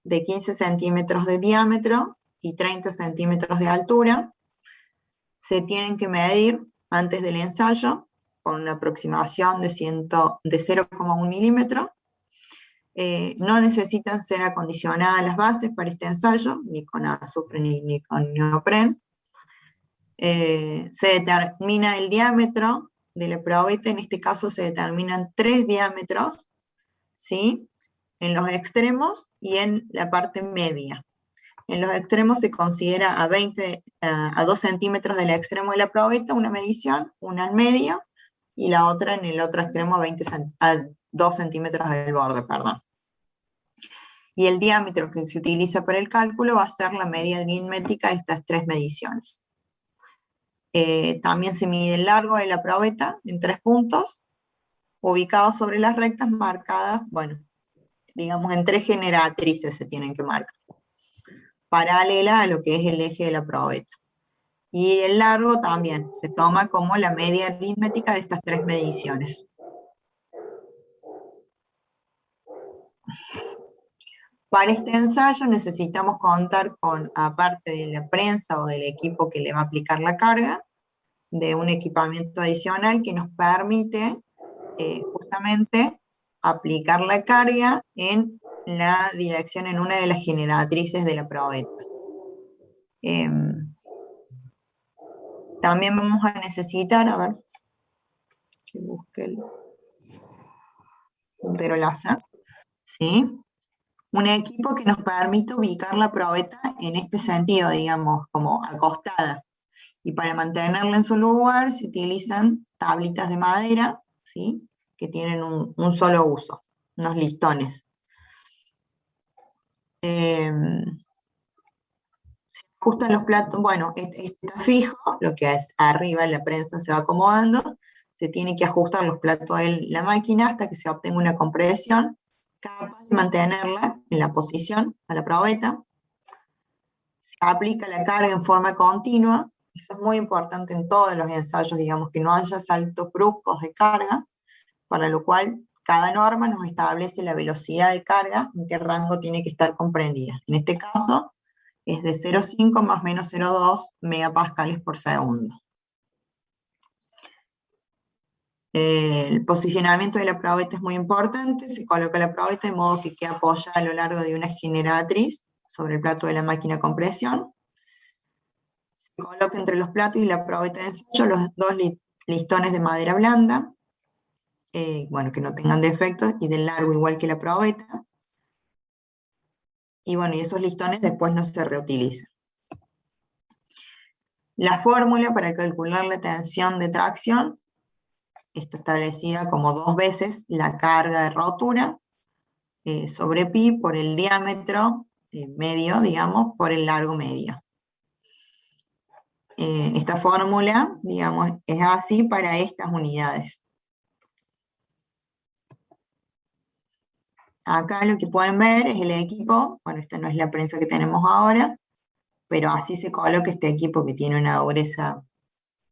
de 15 centímetros de diámetro y 30 centímetros de altura. Se tienen que medir antes del ensayo con una aproximación de 0,1 milímetro. No necesitan ser acondicionadas las bases para este ensayo, ni con azufre ni con neopren. Se determina el diámetro de la probeta, en este caso se determinan 3 diámetros, ¿sí? En los extremos y en la parte media. En los extremos se considera a 2 centímetros del extremo de la probeta una medición, una al medio, y la otra en el otro extremo a 2 centímetros del borde, perdón. Y el diámetro que se utiliza para el cálculo va a ser la media aritmética de estas 3 mediciones. También se mide el largo de la probeta en 3 puntos, ubicados sobre las rectas marcadas, bueno, digamos en 3 generatrices se tienen que marcar, paralela a lo que es el eje de la probeta. Y el largo también se toma como la media aritmética de estas 3 mediciones. Para este ensayo necesitamos contar con, aparte de la prensa o del equipo que le va a aplicar la carga, de un equipamiento adicional que nos permite justamente aplicar la carga en la dirección, en una de las generatrices de la probeta. También vamos a necesitar, a ver, que busque el puntero láser, ¿sí? Un equipo que nos permite ubicar la probeta en este sentido, digamos, como acostada. Y para mantenerla en su lugar se utilizan tablitas de madera, ¿sí? Que tienen un solo uso, unos listones. ajustan los platos, bueno, este está fijo, lo que es arriba la prensa se va acomodando, se tiene que ajustar los platos de la máquina hasta que se obtenga una compresión capaz de mantenerla en la posición a la probeta. Se aplica la carga en forma continua, eso es muy importante en todos los ensayos, digamos, que no haya saltos bruscos de carga, para lo cual cada norma nos establece la velocidad de carga, en qué rango tiene que estar comprendida. En este caso, es de 0,5 más o menos 0,2 megapascales por segundo. El posicionamiento de la probeta es muy importante, se coloca la probeta de modo que quede apoyada a lo largo de una generatriz sobre el plato de la máquina de compresión. Se coloca entre los platos y la probeta de ensayo los dos listones de madera blanda, bueno, que no tengan defectos, y de largo igual que la probeta. Y bueno, y esos listones después no se reutilizan. La fórmula para calcular la tensión de tracción está establecida como 2 veces la carga de rotura sobre pi por el diámetro medio, digamos, por el largo medio. Esta fórmula, digamos, es así para estas unidades. Acá lo que pueden ver es el equipo, bueno, esta no es la prensa que tenemos ahora, pero así se coloca este equipo que tiene una dureza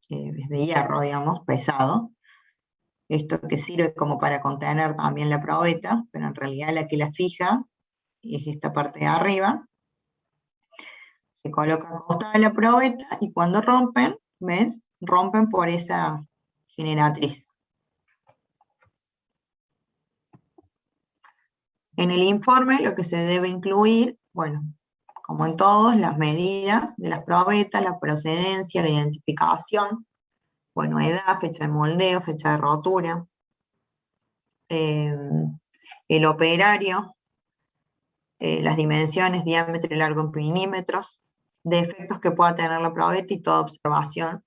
de hierro, digamos, pesado. Esto que sirve como para contener también la probeta, pero en realidad la que la fija es esta parte de arriba. Se coloca acostada la probeta y cuando rompen, ¿ves? Rompen por esa generatriz. En el informe lo que se debe incluir, bueno, como en todos, las medidas de las probetas, la procedencia, la identificación, bueno, edad, fecha de moldeo, fecha de rotura, el operario, las dimensiones, diámetro y largo en milímetros, defectos que pueda tener la probeta y toda observación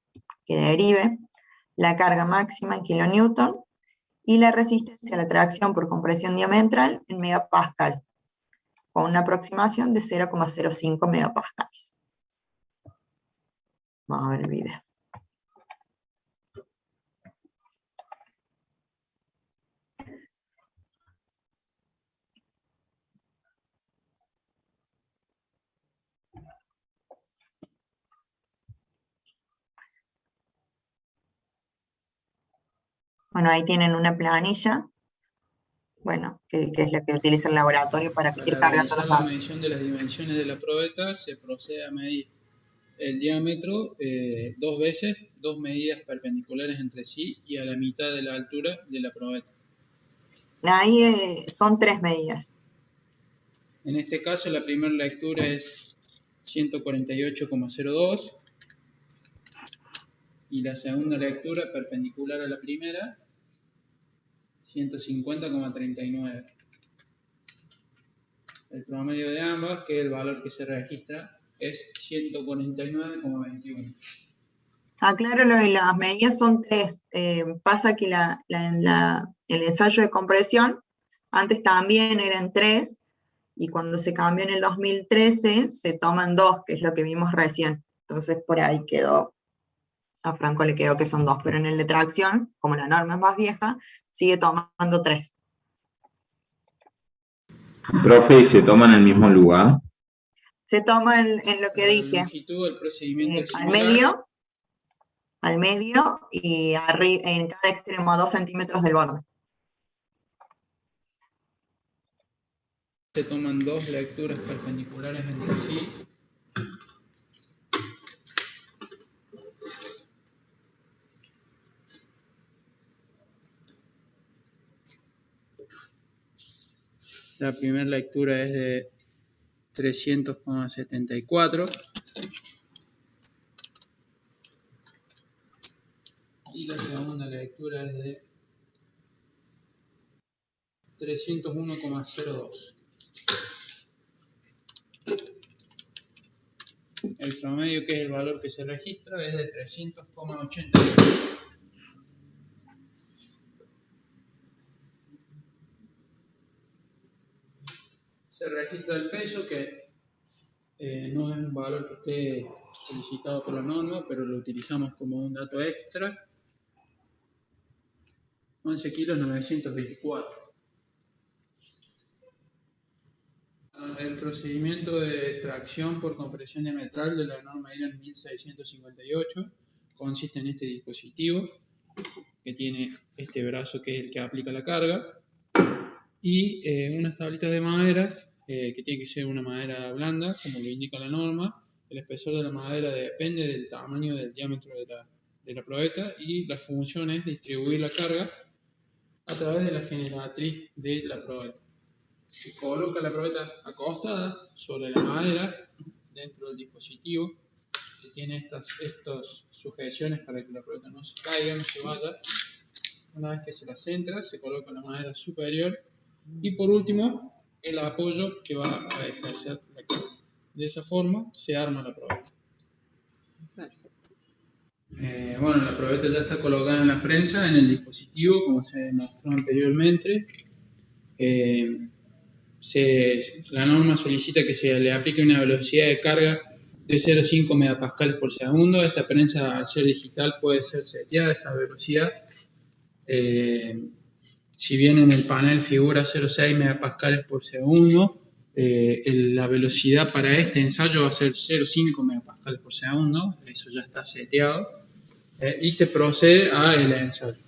que derive, la carga máxima en kilonewton y la resistencia a la tracción por compresión diametral en megapascal, con una aproximación de 0,05 megapascales. Vamos a ver el video. Bueno, ahí tienen una planilla, bueno, que es la que utiliza el laboratorio para ir cargando los realizar la datos. medición de las dimensiones de la probeta, se procede a medir el diámetro 2 veces, 2 medidas perpendiculares entre sí y a la mitad de la altura de la probeta. Ahí son 3 medidas. En este caso, la primera lectura es 148,02 y la segunda lectura, perpendicular a la primera, 150,39. El promedio de ambas, que es el valor que se registra, es 149,21. Aclaro lo de las medidas son 3. Pasa que el ensayo de compresión antes también eran 3, y cuando se cambió en el 2013 se toman 2, que es lo que vimos recién. Entonces por ahí quedó, a Franco le quedó que son 2, pero en el de tracción, como la norma es más vieja, sigue tomando 3. Profe, ¿y se toma en el mismo lugar? Se toma en lo que Para la dije, longitud, el procedimiento es al similar. medio y en cada extremo a 2 centímetros del borde. Se toman 2 lecturas perpendiculares entre sí. La primera lectura es de 300,74 y la segunda lectura es de 301,02. El promedio, que es el valor que se registra, es de 300,82. Se registra el peso, que no es un valor que esté solicitado por la norma, pero lo utilizamos como un dato extra. 11 kilos 924. El procedimiento de extracción por compresión diametral de la norma IRAN 1658 consiste en este dispositivo que tiene este brazo que es el que aplica la carga y unas tablitas de madera que tiene que ser una madera blanda, como lo indica la norma. El espesor de la madera depende del tamaño del diámetro de la probeta y la función es distribuir la carga a través de la generatriz de la probeta. Se coloca la probeta acostada sobre la madera dentro del dispositivo que tiene estas sujeciones para que la probeta no se caiga, no se vaya. Una vez que se la centra, se coloca la madera superior y por último el apoyo que va a ejercer la carga. De esa forma se arma la probeta. Perfecto. Bueno, la probeta ya está colocada en la prensa, en el dispositivo, como se mostró anteriormente. La norma solicita que se le aplique una velocidad de carga de 0,5 megapascales por segundo. Esta prensa, al ser digital, puede ser seteada esa velocidad. Si bien en el panel figura 0,6 megapascales por segundo, la velocidad para este ensayo va a ser 0,5 megapascales por segundo. Eso ya está seteado. Y se procede a el ensayo.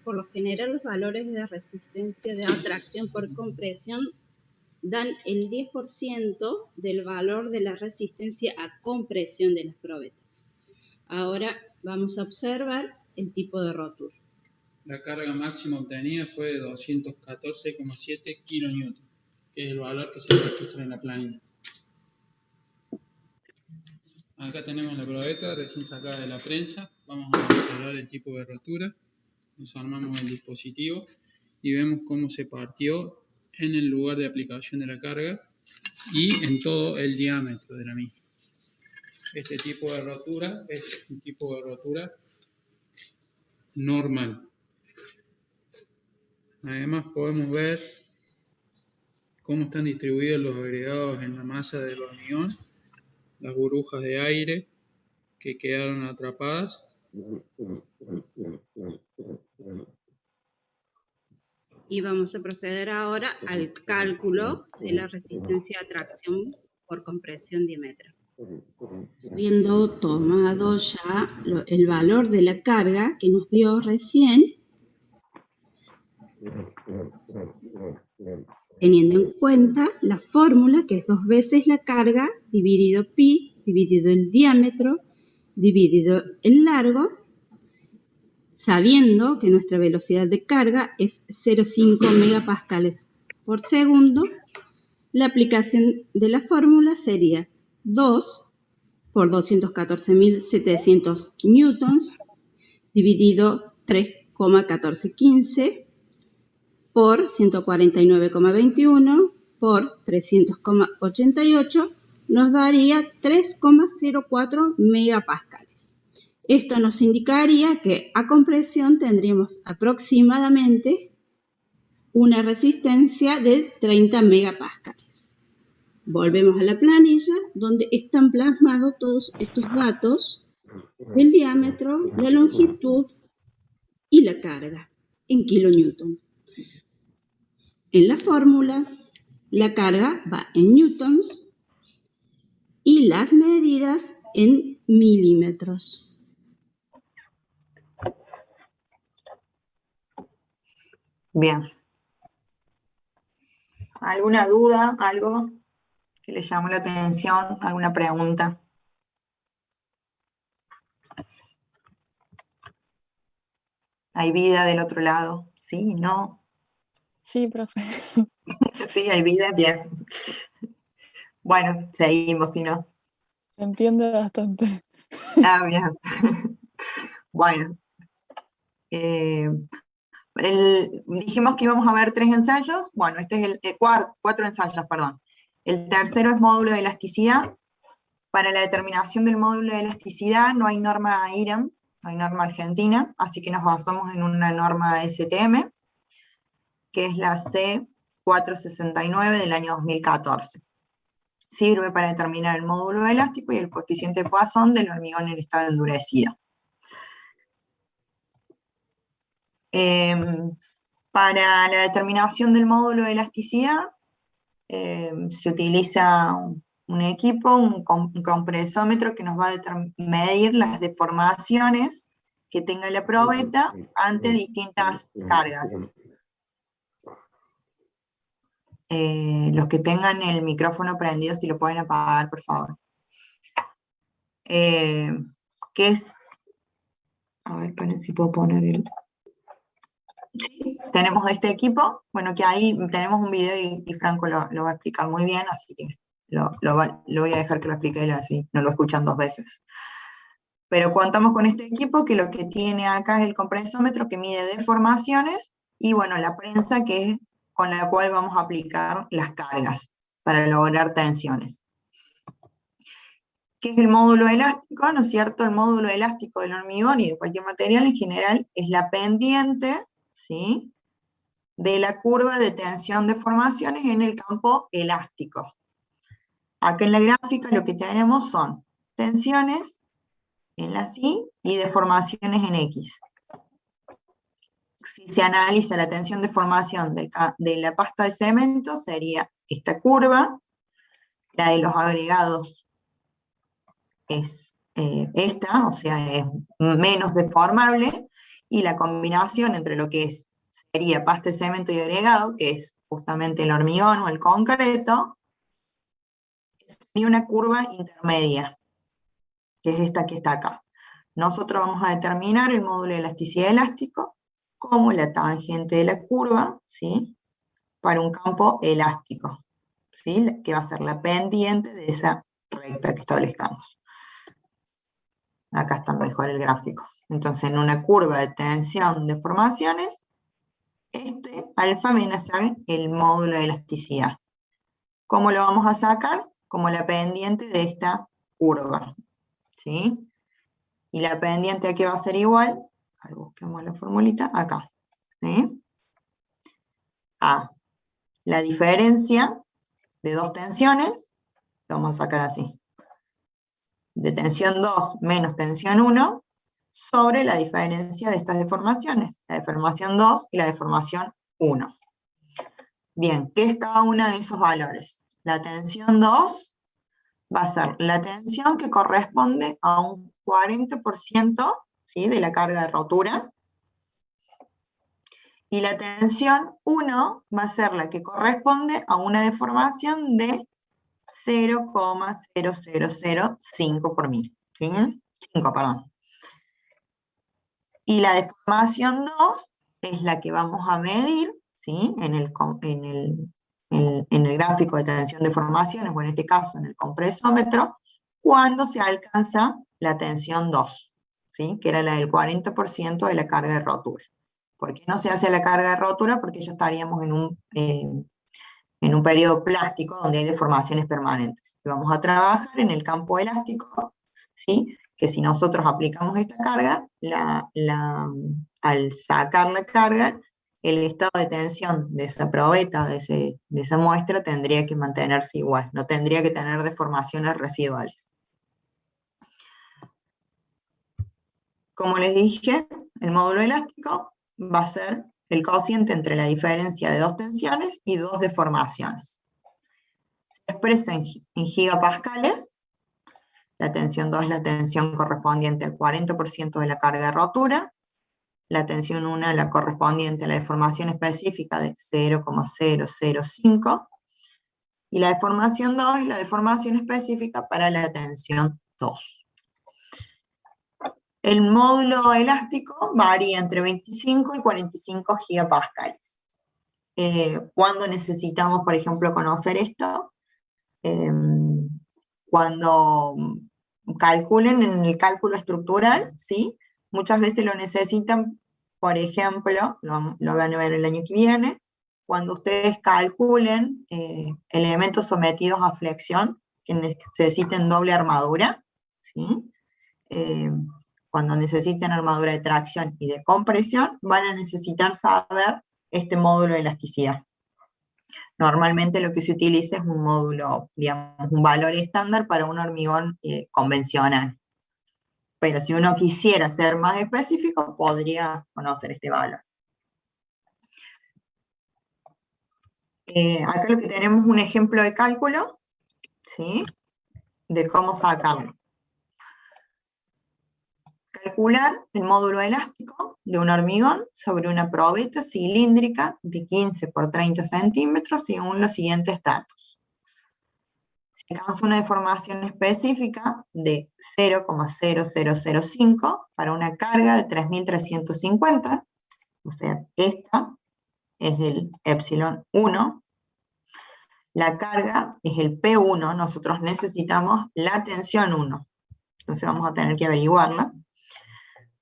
Por lo general, los valores de resistencia de atracción por compresión dan el 10% del valor de la resistencia a compresión de las probetas. Ahora vamos a observar el tipo de rotura. La carga máxima obtenida fue de 214,7 kN, que es el valor que se registra en la planilla. Acá tenemos la probeta recién sacada de la prensa. Vamos a observar el tipo de rotura. Desarmamos el dispositivo y vemos cómo se partió en el lugar de aplicación de la carga y en todo el diámetro de la misma. Este tipo de rotura es un tipo de rotura normal. Además podemos ver cómo están distribuidos los agregados en la masa del hormigón, las burbujas de aire que quedaron atrapadas. Y vamos a proceder ahora al cálculo de la resistencia a tracción por compresión diametral. Habiendo tomado ya el valor de la carga que nos dio recién, teniendo en cuenta la fórmula que es 2 veces la carga dividido pi, dividido el diámetro, dividido el largo, sabiendo que nuestra velocidad de carga es 0,5 megapascales por segundo, la aplicación de la fórmula sería 2 por 214.700 newtons dividido 3,1415 por 149,21 por 300,88 nos daría 3,04 megapascales. Esto nos indicaría que a compresión tendríamos aproximadamente una resistencia de 30 megapascales. Volvemos a la planilla donde están plasmados todos estos datos, el diámetro, la longitud y la carga en kilonewton. En la fórmula, la carga va en newtons y las medidas en milímetros. Bien. ¿Alguna duda? ¿Algo que le llamó la atención? ¿Alguna pregunta? ¿Hay vida del otro lado? ¿Sí? ¿No? Sí, profe. Sí, hay vida, bien. Bueno, seguimos, si no. Se entiende bastante. Ah, bien. Bueno. Dijimos que íbamos a ver 3 ensayos. Bueno, este es el 4 ensayos, perdón. El tercero es módulo de elasticidad. Para la determinación del módulo de elasticidad no hay norma IREM, no hay norma argentina, así que nos basamos en una norma STM, que es la C469 del año 2014. Sirve para determinar el módulo elástico y el coeficiente de Poisson del hormigón en estado endurecido. Para la determinación del módulo de elasticidad se utiliza un equipo, un compresómetro que nos va a medir las deformaciones que tenga la probeta ante distintas cargas. Los que tengan el micrófono prendido, si lo pueden apagar, por favor. ¿Qué es? A ver, esperen si puedo poner el... Sí, tenemos este equipo, bueno, que ahí tenemos un video y Franco lo va a explicar muy bien, así que lo voy a dejar que lo explique él, así no lo escuchan 2 veces. Pero contamos con este equipo que lo que tiene acá es el compresómetro que mide deformaciones y bueno, la prensa que es con la cual vamos a aplicar las cargas para lograr tensiones. ¿Qué es el módulo elástico? ¿No es cierto? El módulo elástico del hormigón y de cualquier material en general es la pendiente, ¿sí?, de la curva de tensión de formaciones en el campo elástico. Acá en la gráfica lo que tenemos son tensiones en las Y y deformaciones en X. Si se analiza la tensión de formación de la pasta de cemento, sería esta curva, la de los agregados es esta, o sea, es menos deformable, y la combinación entre lo que sería pasta de cemento y agregado, que es justamente el hormigón o el concreto, sería una curva intermedia, que es esta que está acá. Nosotros vamos a determinar el módulo de elasticidad elástico como la tangente de la curva, ¿sí?, para un campo elástico, ¿sí?, que va a ser la pendiente de esa recta que establezcamos. Acá está mejor el gráfico. Entonces, en una curva de tensión de formaciones, este alfa viene a ser el módulo de elasticidad. ¿Cómo lo vamos a sacar? Como la pendiente de esta curva, ¿sí? Y la pendiente aquí va a ser igual, a ver, busquemos la formulita, acá, ¿sí?, a la diferencia de 2 tensiones, lo vamos a sacar así, de tensión 2 menos tensión 1, sobre la diferencia de estas deformaciones, la deformación 2 y la deformación 1. Bien, ¿qué es cada uno de esos valores? La tensión 2 va a ser la tensión que corresponde a un 40%, ¿sí?, de la carga de rotura, y la tensión 1 va a ser la que corresponde a una deformación de 0,0005 por mil, ¿sí? 5, perdón. Y la deformación 2 es la que vamos a medir, ¿sí?, en el gráfico de tensión de formaciones, o en este caso en el compresómetro, cuando se alcanza la tensión 2, ¿sí?, que era la del 40% de la carga de rotura. ¿Por qué no se hace la carga de rotura? Porque ya estaríamos en un periodo plástico donde hay deformaciones permanentes. Y vamos a trabajar en el campo elástico, ¿sí?, que si nosotros aplicamos esta carga, al sacar la carga, el estado de tensión de esa probeta, de esa muestra, tendría que mantenerse igual, no tendría que tener deformaciones residuales. Como les dije, el módulo elástico va a ser el cociente entre la diferencia de dos tensiones y dos deformaciones. Se expresa en gigapascales. La tensión 2 es la tensión correspondiente al 40% de la carga de rotura. La tensión 1 es la correspondiente a la deformación específica de 0,005. Y la deformación 2 es la deformación específica para la tensión 2. El módulo elástico varía entre 25 y 45 gigapascales. ¿Cuándo necesitamos, por ejemplo, conocer esto? Cuando calculen en el cálculo estructural, ¿sí? Muchas veces lo necesitan, por ejemplo, lo van a ver el año que viene, cuando ustedes calculen elementos sometidos a flexión que necesiten doble armadura, ¿sí? Cuando necesiten armadura de tracción y de compresión, van a necesitar saber este módulo de elasticidad. Normalmente lo que se utiliza es un módulo, digamos, un valor estándar para un hormigón convencional. Pero si uno quisiera ser más específico, podría conocer este valor. Acá lo que tenemos es un ejemplo de cálculo, ¿sí? De cómo sacarlo. Calcular el módulo elástico de un hormigón sobre una probeta cilíndrica de 15 por 30 centímetros según los siguientes datos. Se alcanza una deformación específica de 0,0005 para una carga de 3.350, o sea, esta es el epsilon 1. La carga es el P1, nosotros necesitamos la tensión 1. Entonces vamos a tener que averiguarla.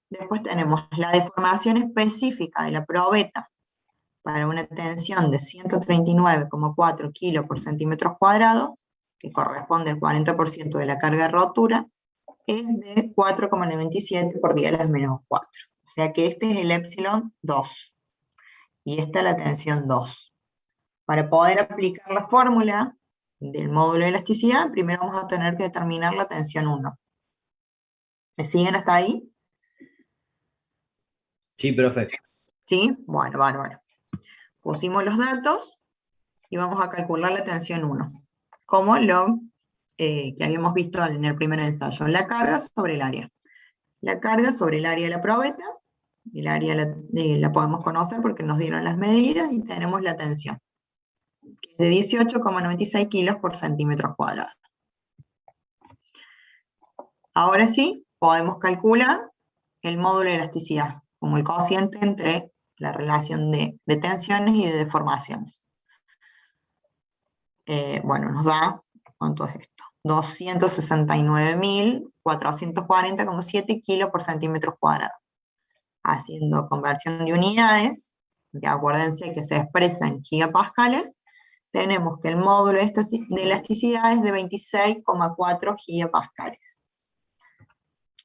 Después tenemos la deformación específica de la probeta para una tensión de 139,4 kilos por centímetros cuadrados, que corresponde al 40% de la carga de rotura, es de 4,97 por 10 a la menos 4. O sea que este es el epsilon 2. Y esta es la tensión 2. Para poder aplicar la fórmula del módulo de elasticidad, primero vamos a tener que determinar la tensión 1. ¿Me siguen hasta ahí? Sí, profe. ¿Sí? Bueno, bárbaro. Pusimos los datos y vamos a calcular la tensión 1. Como lo que habíamos visto en el primer ensayo. La carga sobre el área. La carga sobre el área de la probeta. El área la podemos conocer porque nos dieron las medidas y tenemos la tensión. Que es de 18,96 kilos por centímetros cuadrados. Ahora sí, podemos calcular el módulo de elasticidad, como el cociente entre la relación de tensiones y de deformaciones. Bueno, nos da, ¿cuánto es esto? 269.440,7 kilos por centímetros cuadrados. Haciendo conversión de unidades, que acuérdense que se expresa en gigapascales, tenemos que el módulo de elasticidad es de 26,4 gigapascales.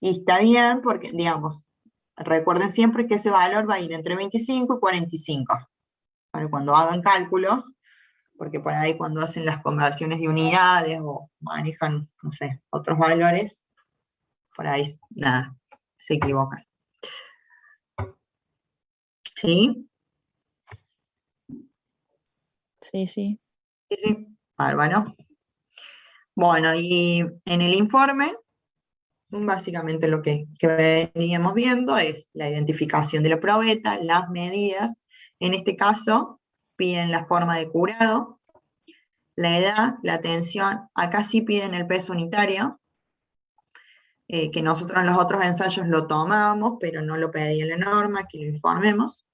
Y está bien porque, digamos, recuerden siempre que ese valor va a ir entre 25 y 45. Para cuando hagan cálculos, porque por ahí cuando hacen las conversiones de unidades o manejan, no sé, otros valores, por ahí, nada, se equivocan. ¿Sí? Sí, sí. Sí, sí, bárbaro. Bueno, y en el informe, básicamente lo que veníamos viendo es la identificación de la probeta, las medidas. En este caso, piden la forma de curado, la edad, la tensión. Acá sí piden el peso unitario, que nosotros en los otros ensayos lo tomábamos, pero no lo pedía la norma, que lo informemos.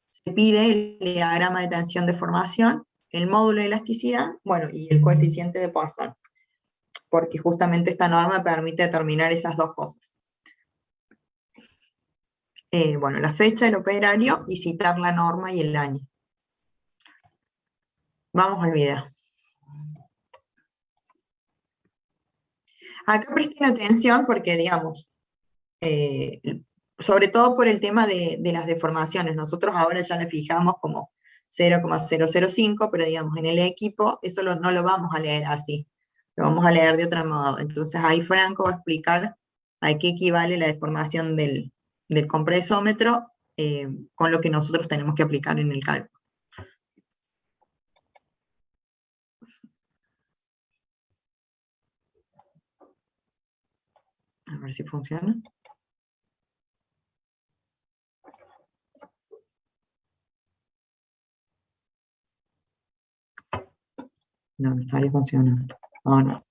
Se pide el diagrama de tensión de formación, el módulo de elasticidad, bueno, y el coeficiente de Poisson, porque justamente esta norma permite determinar esas dos cosas. Bueno, la fecha del operario y citar la norma y el año. Vamos al video. Acá presten atención porque, digamos, sobre todo por el tema de las deformaciones. Nosotros ahora ya le fijamos como 0,005, pero digamos, en el equipo eso no lo vamos a leer así, lo vamos a leer de otro modo. Entonces ahí Franco va a explicar a qué equivale la deformación del compresómetro con lo que nosotros tenemos que aplicar en el cálculo. A ver si funciona. No, no estaría funcionando. Oh, no.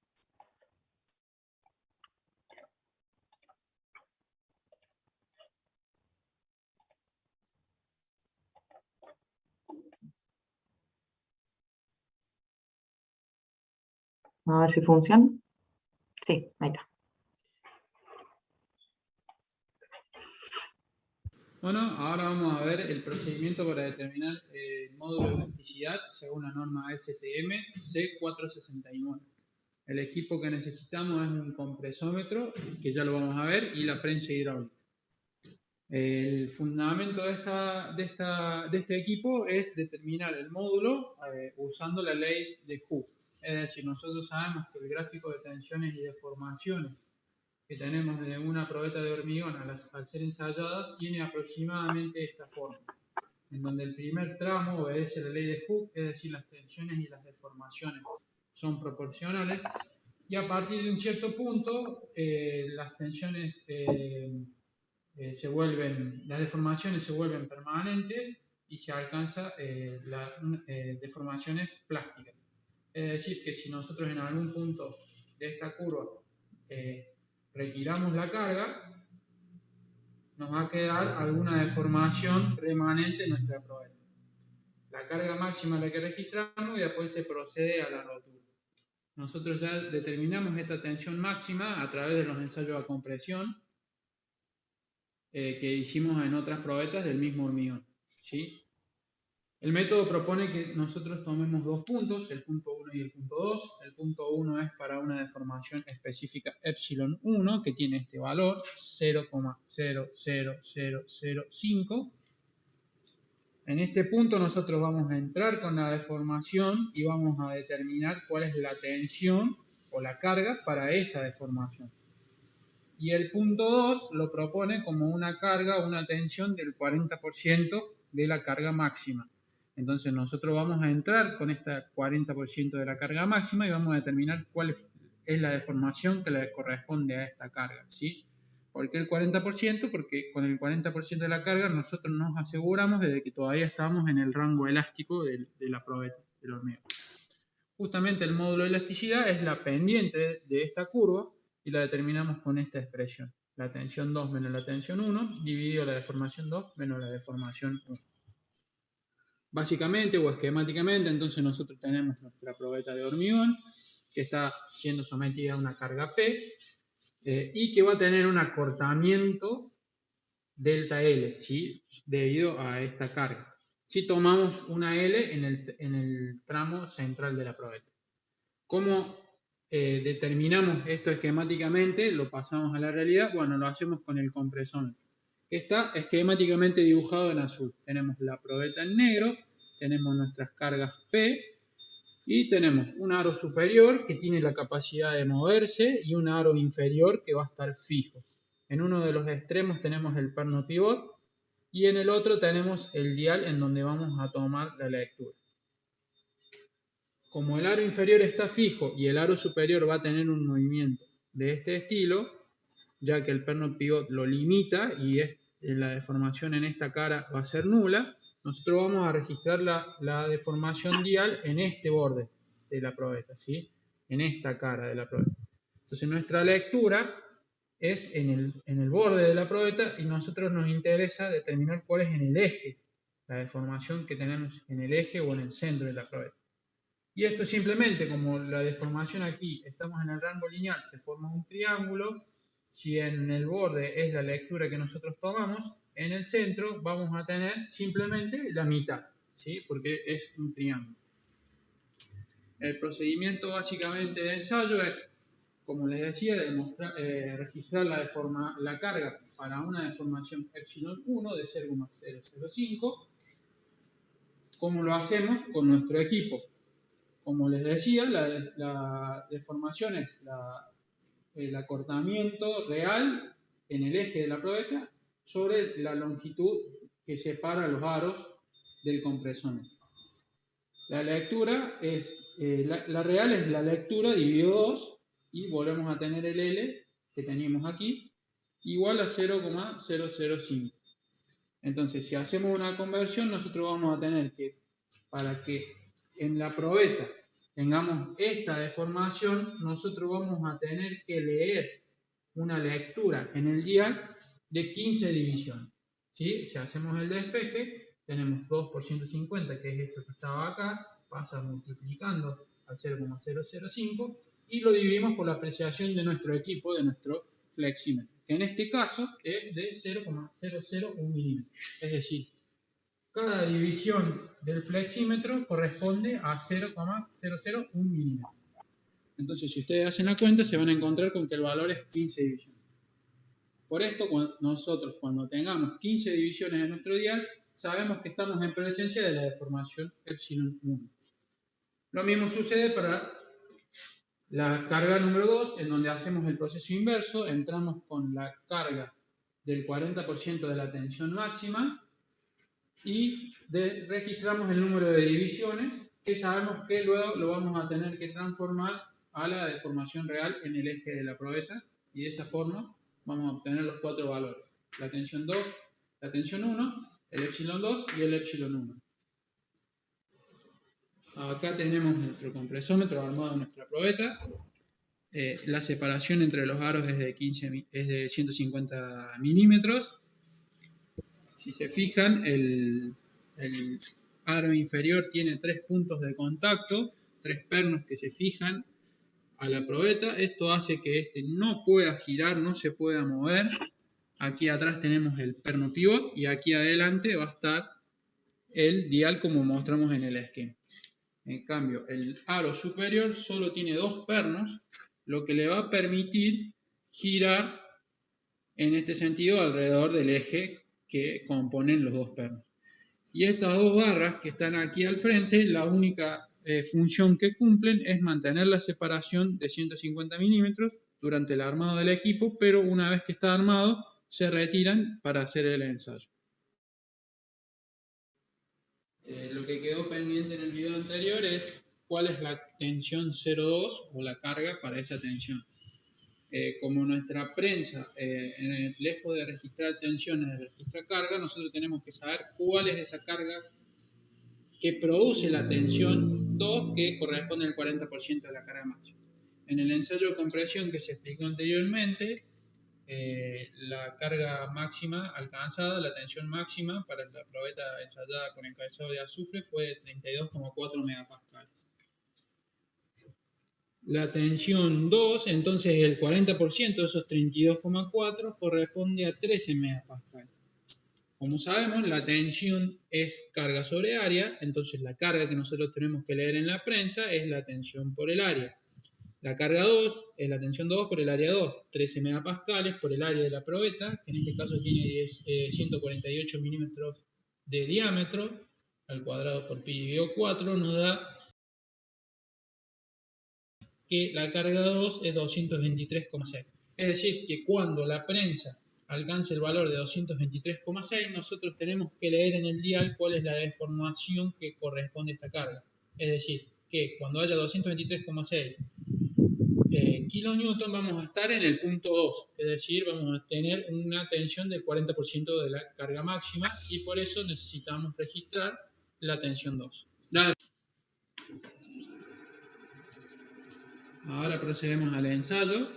A ver si funciona. Sí, ahí está. Bueno, ahora vamos a ver el procedimiento para determinar el módulo de elasticidad según la norma STM C469. El equipo que necesitamos es un compresómetro, que ya lo vamos a ver, y la prensa hidráulica. El fundamento de este equipo es determinar el módulo usando la ley de Hooke. Es decir, nosotros sabemos que el gráfico de tensiones y deformaciones que tenemos de una probeta de hormigón al ser ensayada tiene aproximadamente esta forma, en donde el primer tramo obedece la ley de Hooke, es decir, las tensiones y las deformaciones son proporcionales, y a partir de un cierto punto las tensiones las deformaciones se vuelven permanentes y se alcanza las deformaciones plásticas. Es decir, que si nosotros en algún punto de esta curva retiramos la carga, nos va a quedar alguna deformación remanente en nuestra probeta. La carga máxima es la que registramos y después se procede a la rotura. Nosotros ya determinamos esta tensión máxima a través de los ensayos a compresión que hicimos en otras probetas del mismo hormigón, ¿sí? El método propone que nosotros tomemos dos puntos, el punto 1 y el punto 2. El punto 1 es para una deformación específica epsilon 1, que tiene este valor, 0,00005. En este punto nosotros vamos a entrar con la deformación y vamos a determinar cuál es la tensión o la carga para esa deformación. Y el punto 2 lo propone como una carga, una tensión del 40% de la carga máxima. Entonces nosotros vamos a entrar con este 40% de la carga máxima y vamos a determinar cuál es la deformación que le corresponde a esta carga, ¿sí? ¿Por qué el 40%? Porque con el 40% de la carga nosotros nos aseguramos de que todavía estamos en el rango elástico de la probeta del hormigón. Justamente el módulo de elasticidad es la pendiente de esta curva y la determinamos con esta expresión. La tensión 2 menos la tensión 1 dividido la deformación 2 menos la deformación 1. Básicamente o esquemáticamente, entonces nosotros tenemos nuestra probeta de hormigón que está siendo sometida a una carga P y que va a tener un acortamiento delta L, ¿sí? Debido a esta carga. Si tomamos una L en el tramo central de la probeta. ¿Cómo determinamos esto esquemáticamente? Lo pasamos a la realidad. Bueno, lo hacemos con el compresómetro, que está esquemáticamente dibujado en azul. Tenemos la probeta en negro, tenemos nuestras cargas P y tenemos un aro superior que tiene la capacidad de moverse y un aro inferior que va a estar fijo. En uno de los extremos tenemos el perno pivot y en el otro tenemos el dial en donde vamos a tomar la lectura. Como el aro inferior está fijo y el aro superior va a tener un movimiento de este estilo, ya que el perno pivot lo limita y la deformación en esta cara va a ser nula, nosotros vamos a registrar la deformación dial en este borde de la probeta, ¿sí? En esta cara de la probeta. Entonces nuestra lectura es en el borde de la probeta y nosotros nos interesa determinar cuál es en el eje, la deformación que tenemos en el eje o en el centro de la probeta. Y esto simplemente, como la deformación aquí, estamos en el rango lineal, se forma un triángulo. Si en el borde es la lectura que nosotros tomamos, en el centro vamos a tener simplemente la mitad, ¿sí? Porque es un triángulo. El procedimiento básicamente de ensayo es como les decía, registrar la carga para una deformación epsilon 1 de 0,005. ¿Cómo lo hacemos? Con nuestro equipo. Como les decía, la deformación es el acortamiento real en el eje de la probeta sobre la longitud que separa los aros del compresor. La lectura es, la real es la lectura dividido 2 y volvemos a tener el L que teníamos aquí igual a 0,005. Entonces, si hacemos una conversión, nosotros vamos a tener que, para que en la probeta tengamos esta deformación, nosotros vamos a tener que leer una lectura en el dial de 15 divisiones. ¿Sí? Si hacemos el despeje, tenemos 2 por 150, que es esto que estaba acá, pasa multiplicando al 0,005 y lo dividimos por la apreciación de nuestro equipo, de nuestro flexímetro, que en este caso es de 0,001 milímetros. Es decir, cada división del flexímetro corresponde a 0,001 milímetros. Entonces, si ustedes hacen la cuenta, se van a encontrar con que el valor es 15 divisiones. Por esto, nosotros cuando tengamos 15 divisiones en nuestro dial, sabemos que estamos en presencia de la deformación epsilon 1. Lo mismo sucede para la carga número 2, en donde hacemos el proceso inverso, entramos con la carga del 40% de la tensión máxima y registramos el número de divisiones que sabemos que luego lo vamos a tener que transformar a la deformación real en el eje de la probeta y de esa forma vamos a obtener los 4 valores: la tensión 2, la tensión 1, el epsilon 2 y el epsilon 1. Acá tenemos nuestro compresómetro armado en nuestra probeta. La separación entre los aros es de 150 milímetros. Si se fijan, el aro inferior tiene 3 puntos de contacto, 3 pernos que se fijan a la probeta. Esto hace que este no pueda girar, no se pueda mover. Aquí atrás tenemos el perno pivot y aquí adelante va a estar el dial como mostramos en el esquema. En cambio, el aro superior solo tiene 2 pernos, lo que le va a permitir girar en este sentido alrededor del eje que componen los 2 pernos. Y estas 2 barras que están aquí al frente, la única función que cumplen es mantener la separación de 150 milímetros durante el armado del equipo, pero una vez que está armado, se retiran para hacer el ensayo. Lo que quedó pendiente en el video anterior es cuál es la tensión 0,2 o la carga para esa tensión. Como nuestra prensa, lejos de registrar tensiones, registra carga, nosotros tenemos que saber cuál es esa carga que produce la tensión 2, que corresponde al 40% de la carga máxima. En el ensayo de compresión que se explicó anteriormente, la carga máxima alcanzada, la tensión máxima para la probeta ensayada con encabezado de azufre fue de 32,4 megapascales. La tensión 2, entonces el 40% de esos 32,4 corresponde a 13 megapascales. Como sabemos, la tensión es carga sobre área, entonces la carga que nosotros tenemos que leer en la prensa es la tensión por el área. La carga 2 es la tensión 2 por el área 2, 13 megapascales por el área de la probeta, que en este caso tiene 148 milímetros de diámetro, al cuadrado por pi dividido 4, nos da que la carga 2 es 223,6. Es decir, que cuando la prensa alcance el valor de 223,6, nosotros tenemos que leer en el dial cuál es la deformación que corresponde a esta carga. Es decir, que cuando haya 223,6 kilonewton vamos a estar en el punto 2, es decir, vamos a tener una tensión del 40% de la carga máxima y por eso necesitamos registrar la tensión 2. Ahora procedemos al ensayo.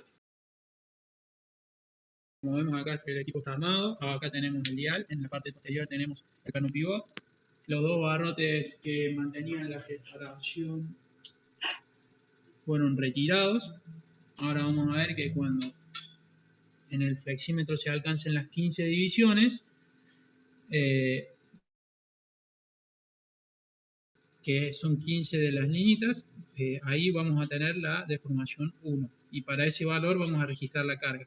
Como vemos acá, el equipo está armado. Acá tenemos el dial, en la parte posterior tenemos el perno pivot. Los 2 barrotes que mantenían la separación fueron retirados. Ahora vamos a ver que cuando en el flexímetro se alcancen las 15 divisiones, que son 15 de las líneas, ahí vamos a tener la deformación 1. y para ese valor vamos a registrar la carga.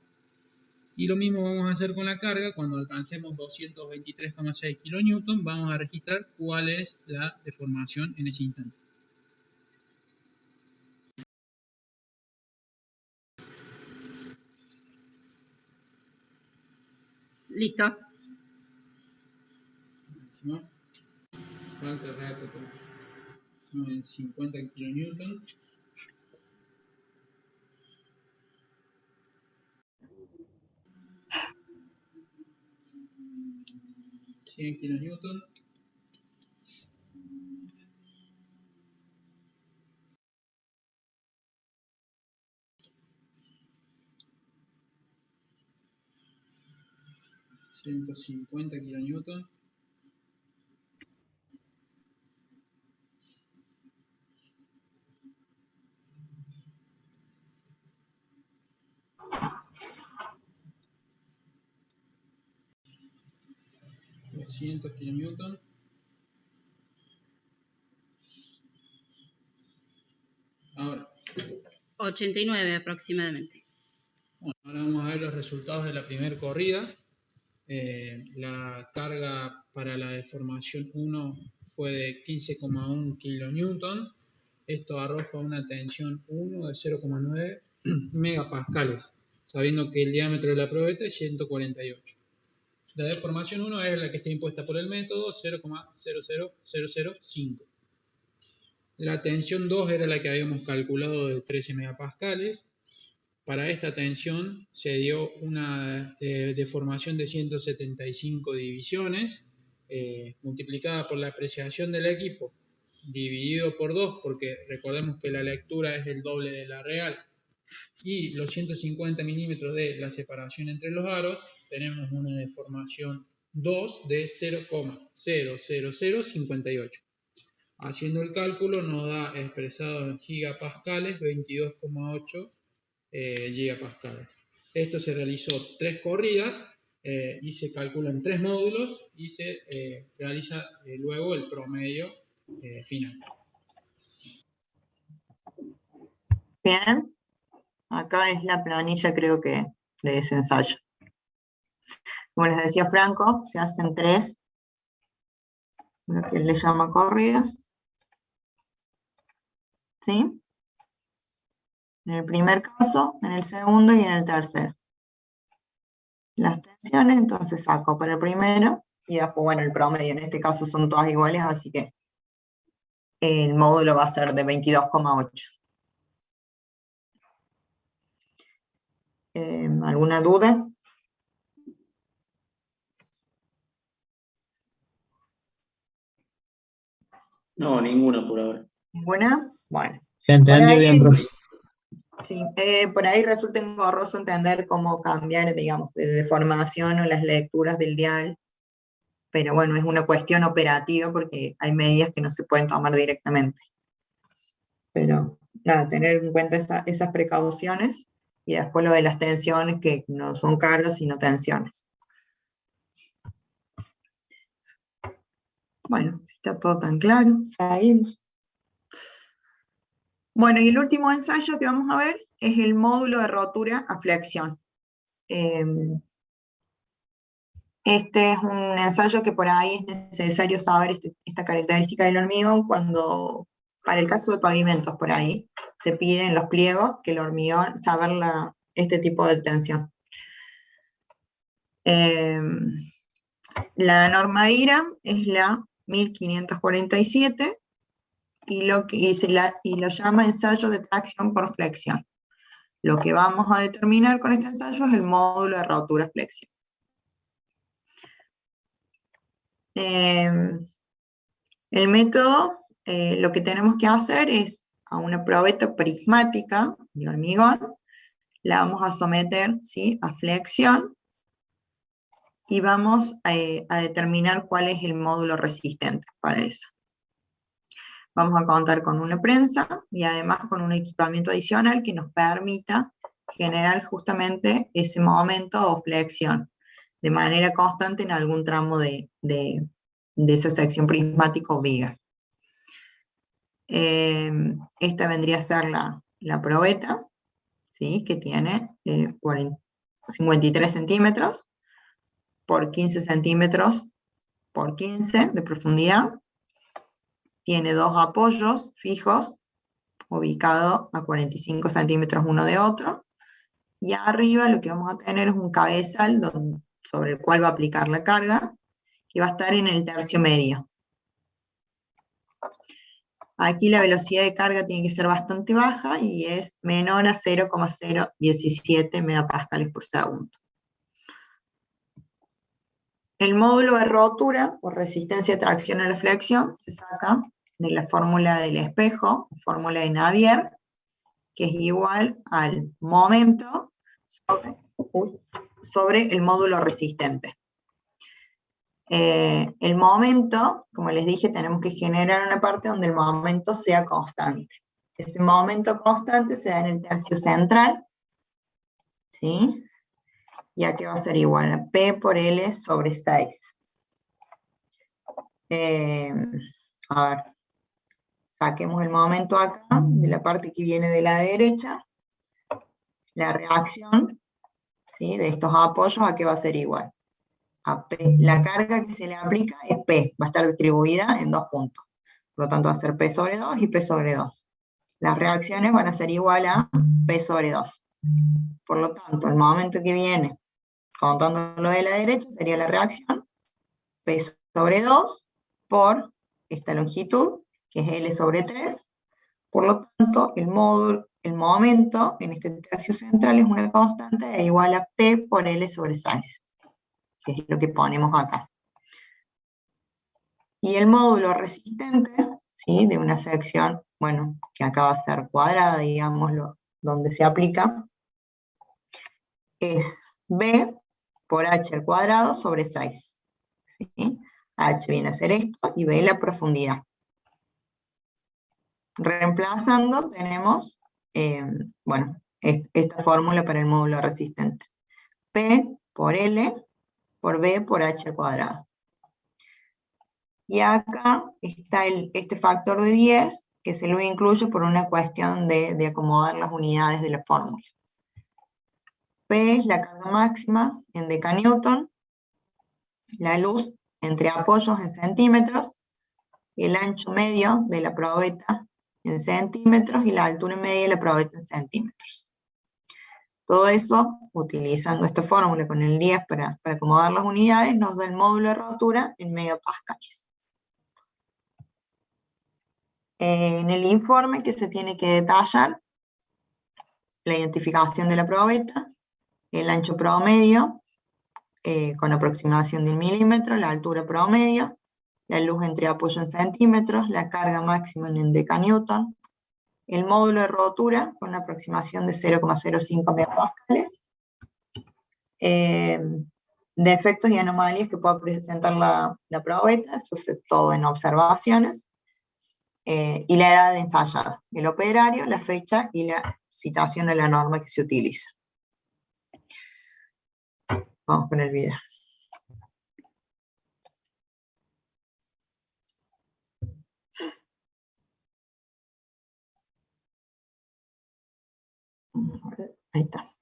Y lo mismo vamos a hacer con la carga. Cuando alcancemos 223,6 kN, vamos a registrar cuál es la deformación en ese instante. Listo. Falta rato en 50 kN. $100 kN. $150 kN. $200 kN. Ahora, 89 aproximadamente. bueno, ahora vamos a ver los resultados de la primera corrida. La carga para la deformación 1 fue de 15,1 kN. Esto arroja una tensión 1 de 0,9 megapascales, sabiendo que el diámetro de la probeta es 148. La deformación 1 es la que está impuesta por el método, 0,00005. La tensión 2 era la que habíamos calculado de 13 megapascales. Para esta tensión se dio una deformación de 175 divisiones, multiplicada por la apreciación del equipo, dividido por 2, porque recordemos que la lectura es el doble de la real, y los 150 milímetros de la separación entre los aros, tenemos una deformación 2 de 0,00058. Haciendo el cálculo nos da, expresado en gigapascales, 22,8 gigapascales. Esto se realizó 3 corridas y se calcula en 3 módulos y se realiza luego el promedio final. Bien, acá es la planilla, creo que, de ese ensayo. Como les decía Franco, se hacen 3, lo que le llama corridas. ¿Sí? En el primer caso, en el segundo y en el tercero. Las tensiones, entonces saco para el primero, y después, bueno, el promedio, en este caso son todas iguales, así que el módulo va a ser de 22,8. ¿Alguna duda? No, ninguna por ahora. ¿Ninguna? Bueno. Se entendió bien, profe. Sí, por ahí resulta engorroso entender cómo cambiar, digamos, de deformación o las lecturas del dial, pero bueno, es una cuestión operativa porque hay medidas que no se pueden tomar directamente. Pero nada, tener en cuenta esas precauciones, y después lo de las tensiones, que no son cargas sino tensiones. Bueno, si está todo tan claro, seguimos. Bueno, y el último ensayo que vamos a ver es el módulo de rotura a flexión. Este es un ensayo que por ahí es necesario saber esta característica del hormigón cuando, para el caso de pavimentos por ahí, se pide en los pliegos que el hormigón, saber este tipo de tensión. La norma IRAM es la 1547 y lo llama ensayo de tracción por flexión. Lo que vamos a determinar con este ensayo es el módulo de rotura flexión. El método, lo que tenemos que hacer es a una probeta prismática de hormigón, la vamos a someter, ¿sí?, a flexión, y vamos a determinar cuál es el módulo resistente para eso. Vamos a contar con una prensa y además con un equipamiento adicional que nos permita generar justamente ese momento o flexión de manera constante en algún tramo de esa sección prismática o viga. Esta vendría a ser la probeta, ¿sí? Que tiene 53 centímetros por 15 centímetros por 15 de profundidad. Tiene dos apoyos fijos ubicados a 45 centímetros uno de otro. Y arriba lo que vamos a tener es un cabezal sobre el cual va a aplicar la carga, que va a estar en el tercio medio. Aquí la velocidad de carga tiene que ser bastante baja y es menor a 0,017 megapascales por segundo. El módulo de rotura o resistencia de tracción a la flexión se saca de la fórmula del espejo, fórmula de Navier, que es igual al momento sobre el módulo resistente. El momento, como les dije, tenemos que generar una parte donde el momento sea constante. Ese momento constante se da en el tercio central, ¿sí? Ya que va a ser igual a P por L sobre 6. A ver, saquemos el momento acá, de la parte que viene de la derecha. La reacción, ¿sí?, de estos apoyos, ¿a qué va a ser igual? A P. La carga que se le aplica es P, va a estar distribuida en 2 puntos. Por lo tanto va a ser P sobre 2 y P sobre 2. Las reacciones van a ser igual a P sobre 2. Por lo tanto, el momento que viene, contando lo de la derecha, sería la reacción P sobre 2 por esta longitud, que es L sobre 3. Por lo tanto, el momento en este tercio central es una constante igual a P por L sobre 6, que es lo que ponemos acá. Y el módulo resistente, ¿sí?, de una sección, bueno, que acá va a ser cuadrada, digámoslo, donde se aplica, es B por H al cuadrado sobre 6. ¿Sí? H viene a ser esto y B la profundidad. Reemplazando tenemos, bueno, esta fórmula para el módulo resistente. P por L por B por H al cuadrado. Y acá está este factor de 10, que se lo incluye por una cuestión de acomodar las unidades de la fórmula. P es la carga máxima en decanewton, la luz entre apoyos en centímetros, el ancho medio de la probeta en centímetros y la altura media de la probeta en centímetros. Todo eso, utilizando esta fórmula con el 10 para acomodar las unidades, nos da el módulo de rotura en megapascales. En el informe que se tiene que detallar, la identificación de la probeta, el ancho promedio, con aproximación de 1 milímetro, la altura promedio, la luz entre apoyo en centímetros, la carga máxima en decanewton, el módulo de rotura con una aproximación de 0,05 megapascales, defectos y anomalías que pueda presentar la probeta, eso es todo en observaciones, y la edad de ensayado, el operario, la fecha y la citación a la norma que se utiliza. Vamos con el video. Ahí está.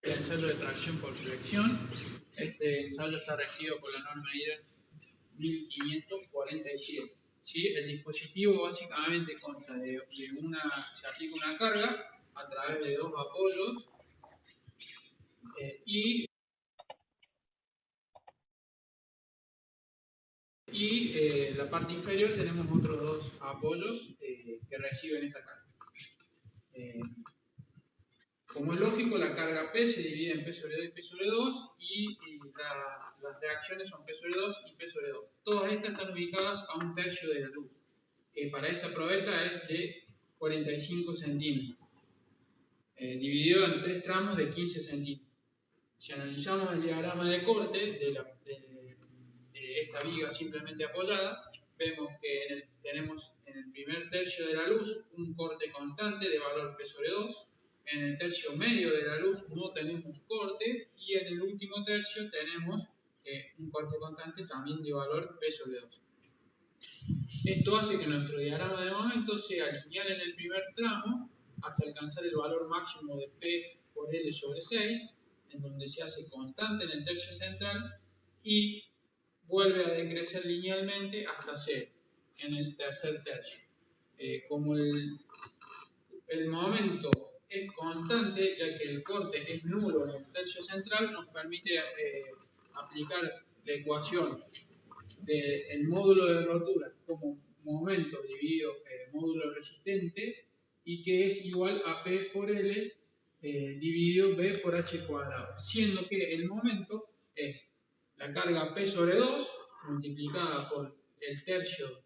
El ensayo de tracción por flexión. Este ensayo está regido por la norma IRA 1547. ¿Sí? El dispositivo básicamente consta de se aplica una carga a través de 2 apoyos y la parte inferior tenemos otros 2 apoyos que reciben esta carga. Como es lógico, la carga P se divide en P sobre 2 y P sobre 2, y las reacciones son P sobre 2 y P sobre 2. Todas estas están ubicadas a 1/3 de la luz, que para esta probeta es de 45 centímetros, dividido en 3 tramos de 15 centímetros. Si analizamos el diagrama de corte de esta viga simplemente apoyada, vemos que tenemos en el primer tercio de la luz un corte constante de valor P sobre 2, en el tercio medio de la luz no tenemos corte, y en el último tercio tenemos un corte constante también de valor P sobre 2. Esto hace que nuestro diagrama de momento sea lineal en el primer tramo hasta alcanzar el valor máximo de P por L sobre 6, en donde se hace constante en el tercio central y vuelve a decrecer linealmente hasta 0 en el tercer tercio. Como el momento es constante, ya que el corte es nulo en el tercio central, nos permite aplicar la ecuación del módulo de rotura como momento dividido módulo resistente, y que es igual a P por L dividido B por H cuadrado, siendo que el momento es la carga P sobre 2 multiplicada por el tercio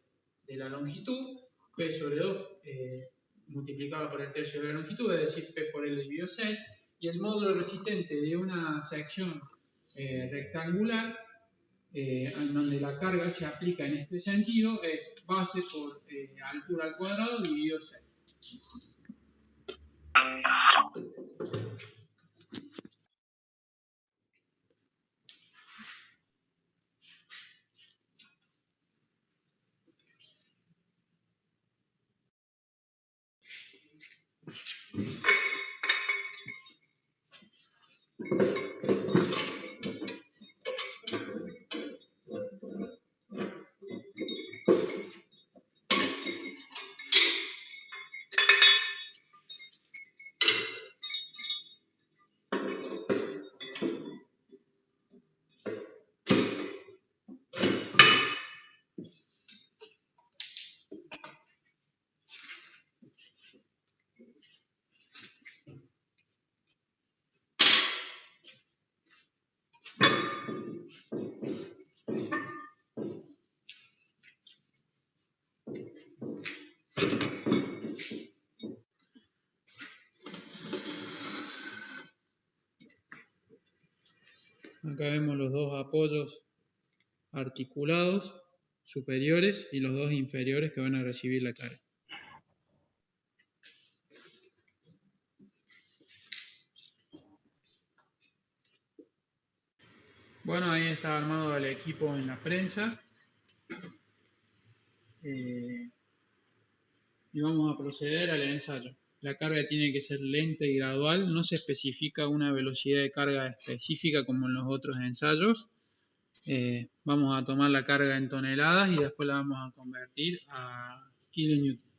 de la longitud, P sobre 2 multiplicada por el tercio de la longitud, es decir, P por L dividido 6, y el módulo resistente de una sección rectangular, en donde la carga se aplica en este sentido, es base por altura al cuadrado dividido 6. Acá vemos los dos apoyos articulados superiores y los dos inferiores que van a recibir la carga. Bueno, ahí está armado el equipo en la prensa. Y vamos a proceder al ensayo. La carga tiene que ser lenta y gradual, no se especifica una velocidad de carga específica como en los otros ensayos. Vamos a tomar la carga en toneladas y después la vamos a convertir a kilonewton.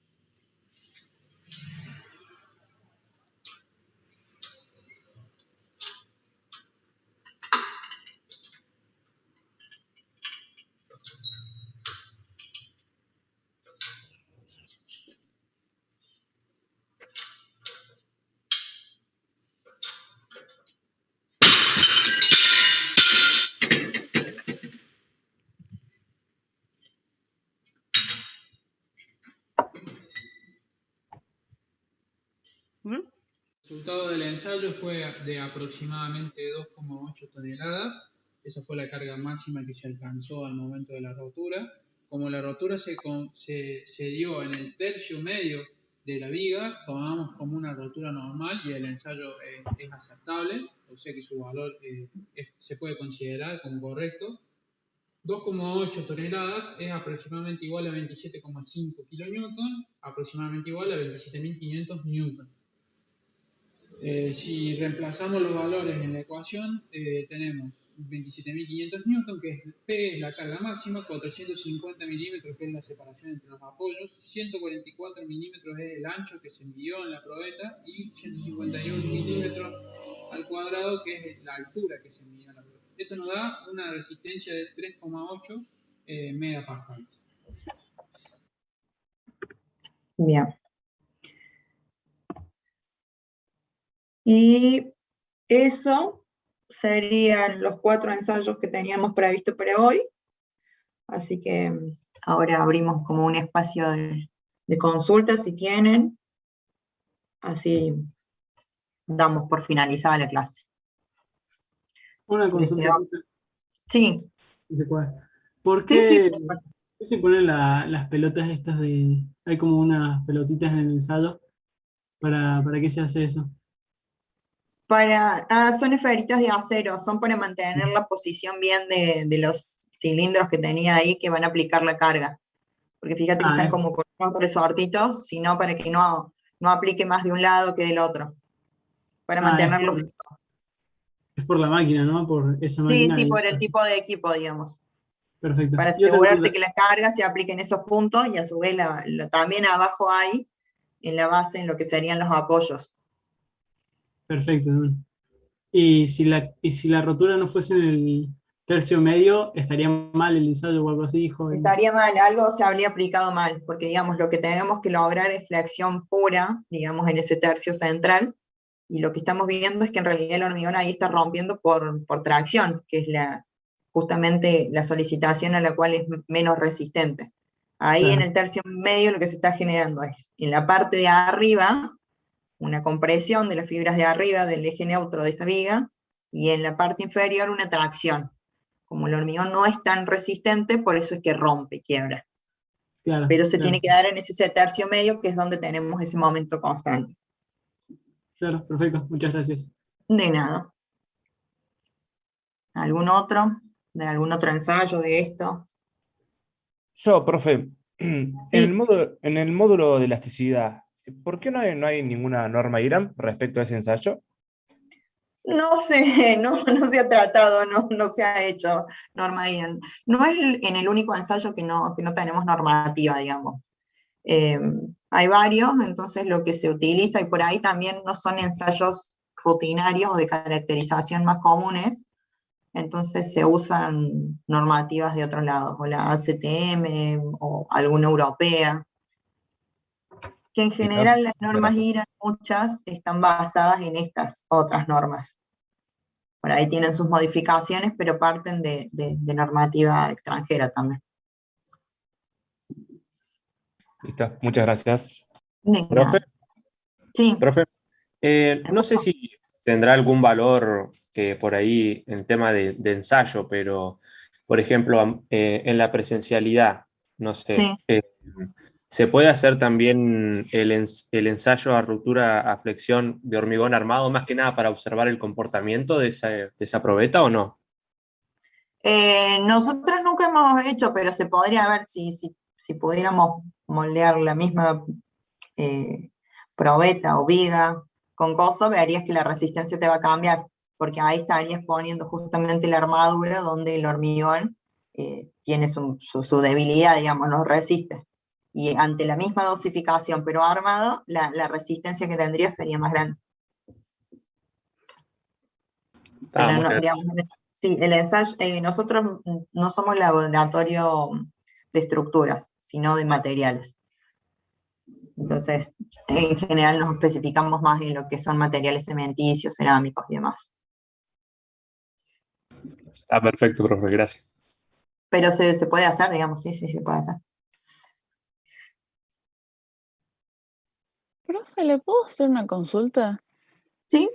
El resultado del ensayo fue de aproximadamente 2,8 toneladas. Esa fue la carga máxima que se alcanzó al momento de la rotura. Como la rotura se dio en el tercio medio de la viga, tomamos como una rotura normal y el ensayo es aceptable, o sea que su valor se puede considerar como correcto. 2,8 toneladas es aproximadamente igual a 27,5 kilonewton, aproximadamente igual a 27.500 newton. Si reemplazamos los valores en la ecuación, tenemos 27.500 newton, que es P, es la carga máxima, 450 milímetros, que es la separación entre los apoyos, 144 milímetros es el ancho que se midió en la probeta, y 151 milímetros al cuadrado, que es la altura que se midió en la probeta. Esto nos da una resistencia de 3,8 megapascales. Bien. Y eso serían los 4 ensayos que teníamos previsto para hoy. Así que ahora abrimos como un espacio de consulta si tienen. Así damos por finalizada la clase. Una consulta. Sí. Si se puede. ¿Por qué, sí, ¿por qué se ponen las pelotas estas de... Hay como unas pelotitas en el ensayo? ¿Para qué se hace eso? Son esferitas de acero, son para mantener la posición bien de los cilindros que tenía ahí que van a aplicar la carga. Porque fíjate que están como con unos resortitos, sino para que no aplique más de un lado que del otro. Para mantenerlo fijo. Es por la máquina, ¿no? Por esa Sí, máquina. sí, por el tipo de equipo, digamos. Perfecto. Para Y otra asegurarte consulta. que la carga se aplique en esos puntos y a su vez también abajo hay, en la base, en lo que serían los apoyos. Perfecto. Y si la rotura no fuese en el tercio medio, estaría mal el ensayo o algo así, dijo. Estaría mal, algo se habría aplicado mal, porque digamos, lo que tenemos que lograr es flexión pura, digamos, en ese tercio central, y lo que estamos viendo es que en realidad el hormigón ahí está rompiendo por tracción, que es justamente la solicitación a la cual es menos resistente. Ahí en el tercio medio lo que se está generando es, en la parte de arriba, una compresión de las fibras de arriba del eje neutro de esa viga, y en la parte inferior una tracción. Como el hormigón no es tan resistente, por eso es que rompe, quiebra. Claro, Pero se tiene que dar en ese tercio medio, que es donde tenemos ese momento constante. Claro, perfecto. Muchas gracias. De nada. ¿Algún otro? ¿De algún otro ensayo de esto? Yo, profe, en el módulo de elasticidad, ¿por qué no hay ninguna norma IRAM respecto a ese ensayo? No sé, no se ha tratado, no se ha hecho norma IRAM. No es en el único ensayo que no tenemos normativa, digamos. Hay varios, entonces lo que se utiliza, y por ahí también no son ensayos rutinarios o de caracterización más comunes, entonces se usan normativas de otros lados, o la ACTM o alguna europea, que en general las normas IRAM, muchas están basadas en estas otras normas. Por ahí tienen sus modificaciones, pero parten de normativa extranjera también. Listo, muchas gracias. Profe, sí. Profe, no sé si tendrá algún valor por ahí en tema de ensayo, pero, por ejemplo, en la presencialidad, no sé, ¿se puede hacer también el ensayo a ruptura a flexión de hormigón armado, más que nada para observar el comportamiento de esa probeta o no? Nosotros nunca hemos hecho, pero se podría ver si pudiéramos moldear la misma probeta o viga con coso, verías que la resistencia te va a cambiar, porque ahí estarías poniendo justamente la armadura donde el hormigón tiene su debilidad, digamos, no resiste. Y ante la misma dosificación, pero armado, la resistencia que tendría sería más grande. Pero no, digamos, sí, el ensayo, nosotros no somos laboratorio de estructuras, sino de materiales. Entonces, en general nos especificamos más en lo que son materiales cementicios, cerámicos y demás. Está perfecto, profe, gracias. Pero se puede hacer, digamos, sí, se puede hacer. Profe, ¿le puedo hacer una consulta? Sí.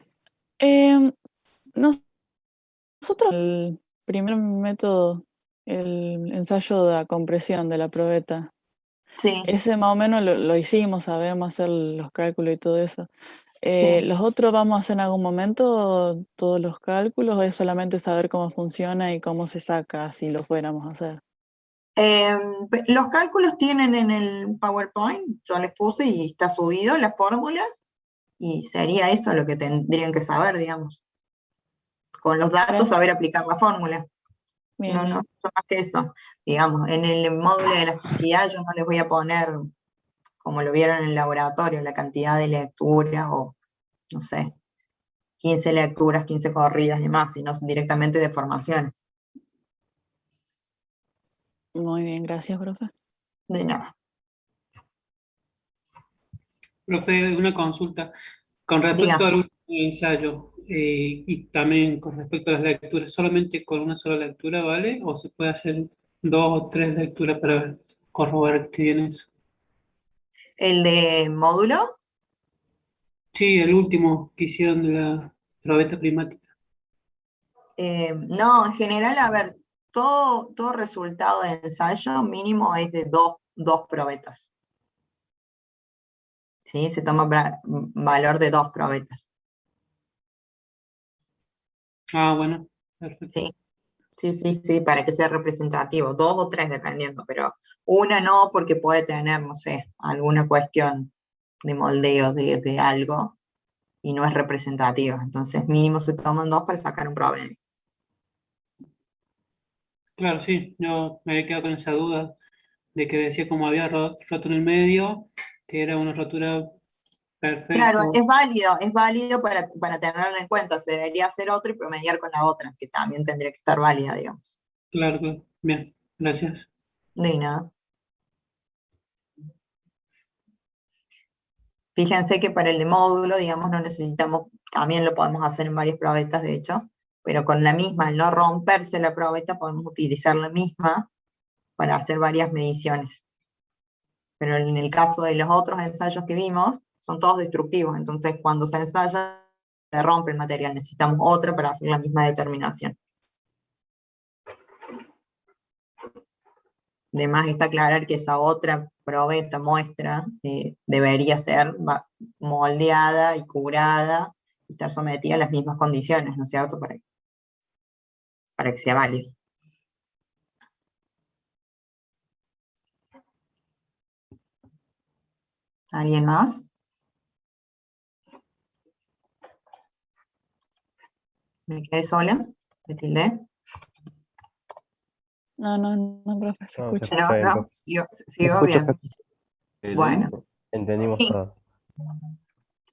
Nosotros, el primer método, el ensayo de la compresión de la probeta, sí. Ese más o menos lo hicimos, sabemos hacer los cálculos y todo eso. ¿Los otros vamos a hacer en algún momento todos los cálculos o es solamente saber cómo funciona y cómo se saca si lo fuéramos a hacer? Los cálculos tienen en el PowerPoint, yo les puse y está subido las fórmulas, y sería eso lo que tendrían que saber, digamos. Con los datos saber aplicar la fórmula. Bien, no mucho más que eso. Digamos, en el módulo de elasticidad yo no les voy a poner, como lo vieron en el laboratorio, la cantidad de lecturas o, no sé, 15 lecturas, 15 corridas y más, sino directamente de formaciones. Muy bien, gracias, profe. De nada. Profe, una consulta. Con respecto al último ensayo y también con respecto a las lecturas, ¿solamente con una sola lectura vale? ¿O se puede hacer 2 o 3 lecturas para corroborar que tiene eso? ¿El de módulo? Sí, el último que hicieron de la probeta primática. No, en general, a ver, todo resultado de ensayo mínimo es de dos probetas. ¿Sí? Se toma valor de 2 probetas. Ah, bueno, perfecto. Sí, para que sea representativo, 2 o 3 dependiendo, pero una no porque puede tener, no sé, alguna cuestión de moldeo de algo y no es representativa. Entonces mínimo se toman 2 para sacar un promedio. Claro, sí, yo me había quedado con esa duda de que decía como había roto en el medio, que era una rotura Claro, perfecta. es válido para tenerlo en cuenta. Se debería hacer otro y promediar con la otra, que también tendría que estar válida, digamos. Claro, claro. Bien, gracias. De nada. Fíjense que para el de módulo, digamos, no necesitamos, también lo podemos hacer en varias probetas, de hecho, pero con la misma, al no romperse la probeta, podemos utilizar la misma para hacer varias mediciones. Pero en el caso de los otros ensayos que vimos, son todos destructivos, entonces cuando se ensaya, se rompe el material, necesitamos otra para hacer la misma determinación. Además está aclarar que esa otra probeta muestra debería ser moldeada y curada y estar sometida a las mismas condiciones, ¿no es cierto? Para que sea válido. ¿Alguien más? ¿Me quedé sola? ¿Me tildé? No, profe, se No, se escucha. escucha bien, No, profe. sigo bien. Bueno, Entendimos sí, todo.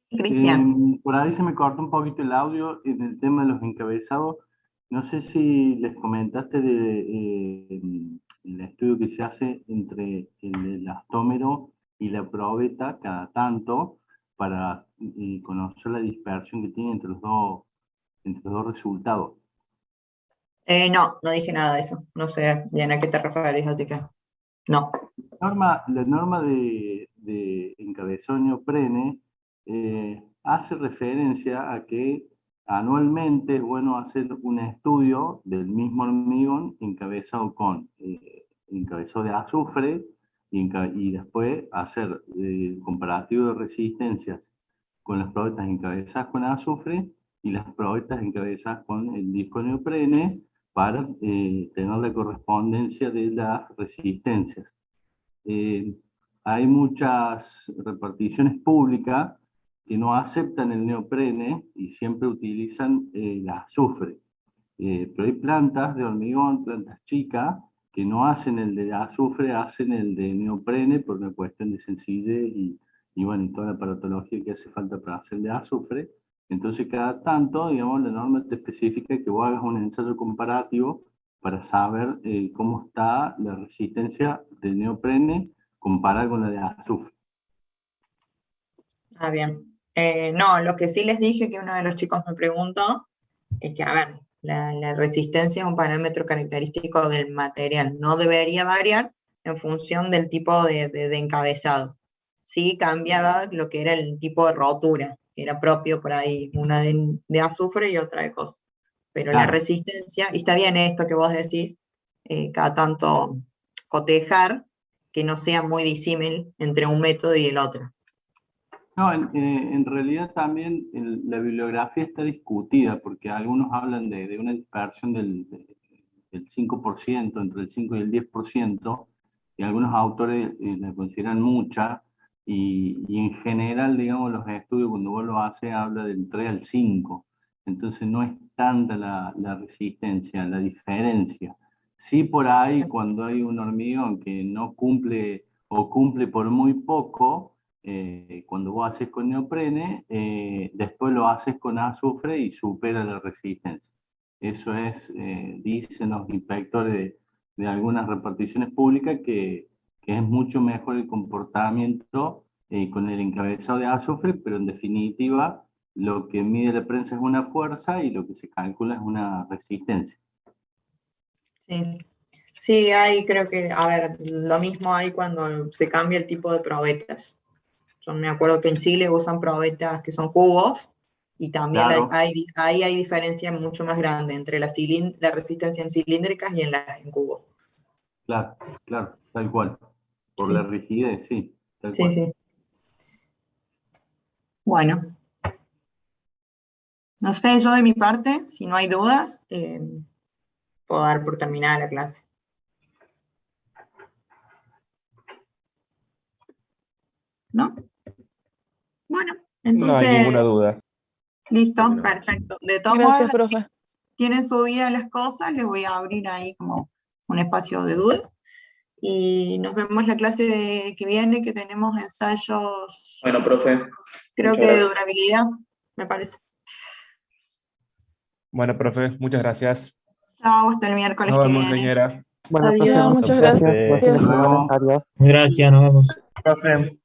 Cristian. Por ahí se me cortó un poquito el audio en el tema de los encabezados. No sé si les comentaste el estudio que se hace entre el elastómero y la probeta cada tanto para conocer la dispersión que tiene entre los dos resultados. No dije nada de eso. No sé bien a qué te referís, así que no. La norma de encabezado neoprene hace referencia a que anualmente es bueno hacer un estudio del mismo hormigón encabezado con encabezado de azufre y después hacer comparativo de resistencias con las probetas encabezadas con azufre y las probetas encabezadas con el disco neoprene para tener la correspondencia de las resistencias. Hay muchas reparticiones públicas que no aceptan el neoprene y siempre utilizan el azufre. Pero hay plantas de hormigón, plantas chicas, que no hacen el de azufre, hacen el de neoprene por una cuestión de sencillez y bueno, y toda la aparatología que hace falta para hacer el de azufre. Entonces, cada tanto, digamos, la norma te especifica que vos hagas un ensayo comparativo para saber cómo está la resistencia del neoprene comparada con la de azufre. Ah, bien. No, lo que sí les dije que uno de los chicos me preguntó es que, a ver, la resistencia es un parámetro característico del material, no debería variar en función del tipo de encabezado. Sí cambiaba lo que era el tipo de rotura, que era propio por ahí, una de azufre y otra de cosa. Pero la Claro. resistencia, y está bien esto que vos decís, cada tanto cotejar, que no sea muy disímil entre un método y el otro. No, en realidad también la bibliografía está discutida porque algunos hablan de una dispersión del 5%, entre el 5 y el 10%, y algunos autores la consideran mucha, y en general, digamos, los estudios cuando vos lo haces habla del 3 al 5, entonces no es tanta la resistencia, la diferencia. Sí por ahí cuando hay un hormigón que no cumple o cumple por muy poco, cuando vos haces con neoprene, después lo haces con azufre y supera la resistencia. Eso es, dicen los inspectores de algunas reparticiones públicas, que es mucho mejor el comportamiento con el encabezado de azufre, pero en definitiva lo que mide la prensa es una fuerza y lo que se calcula es una resistencia. Sí. Sí, hay, creo que, a ver, lo mismo hay cuando se cambia el tipo de probetas. Yo me acuerdo que en Chile usan probetas que son cubos y también Claro. ahí hay diferencia mucho más grande entre la resistencia en cilíndricas y en cubos. Claro, claro, tal cual. Por Sí. la rigidez, sí, tal Sí, cual. sí. Bueno. No sé, yo de mi parte, si no hay dudas, puedo dar por terminada la clase. ¿No? Bueno, entonces... No hay ninguna duda. Listo, perfecto. De todos Gracias, modos, profe. tienen subidas las cosas, les voy a abrir ahí como un espacio de dudas. Y nos vemos la clase que viene, que tenemos ensayos, Bueno, profe. creo muchas que de gracias. durabilidad, me parece. Bueno, profe, muchas gracias. Chao, hasta el miércoles Nos que vemos, viene. ingeniera. Bueno, Adiós. profe, Muchas muchas gracias. gracias. Buen fin de Hasta semana. luego. Adiós. Gracias, nos vemos. Profe.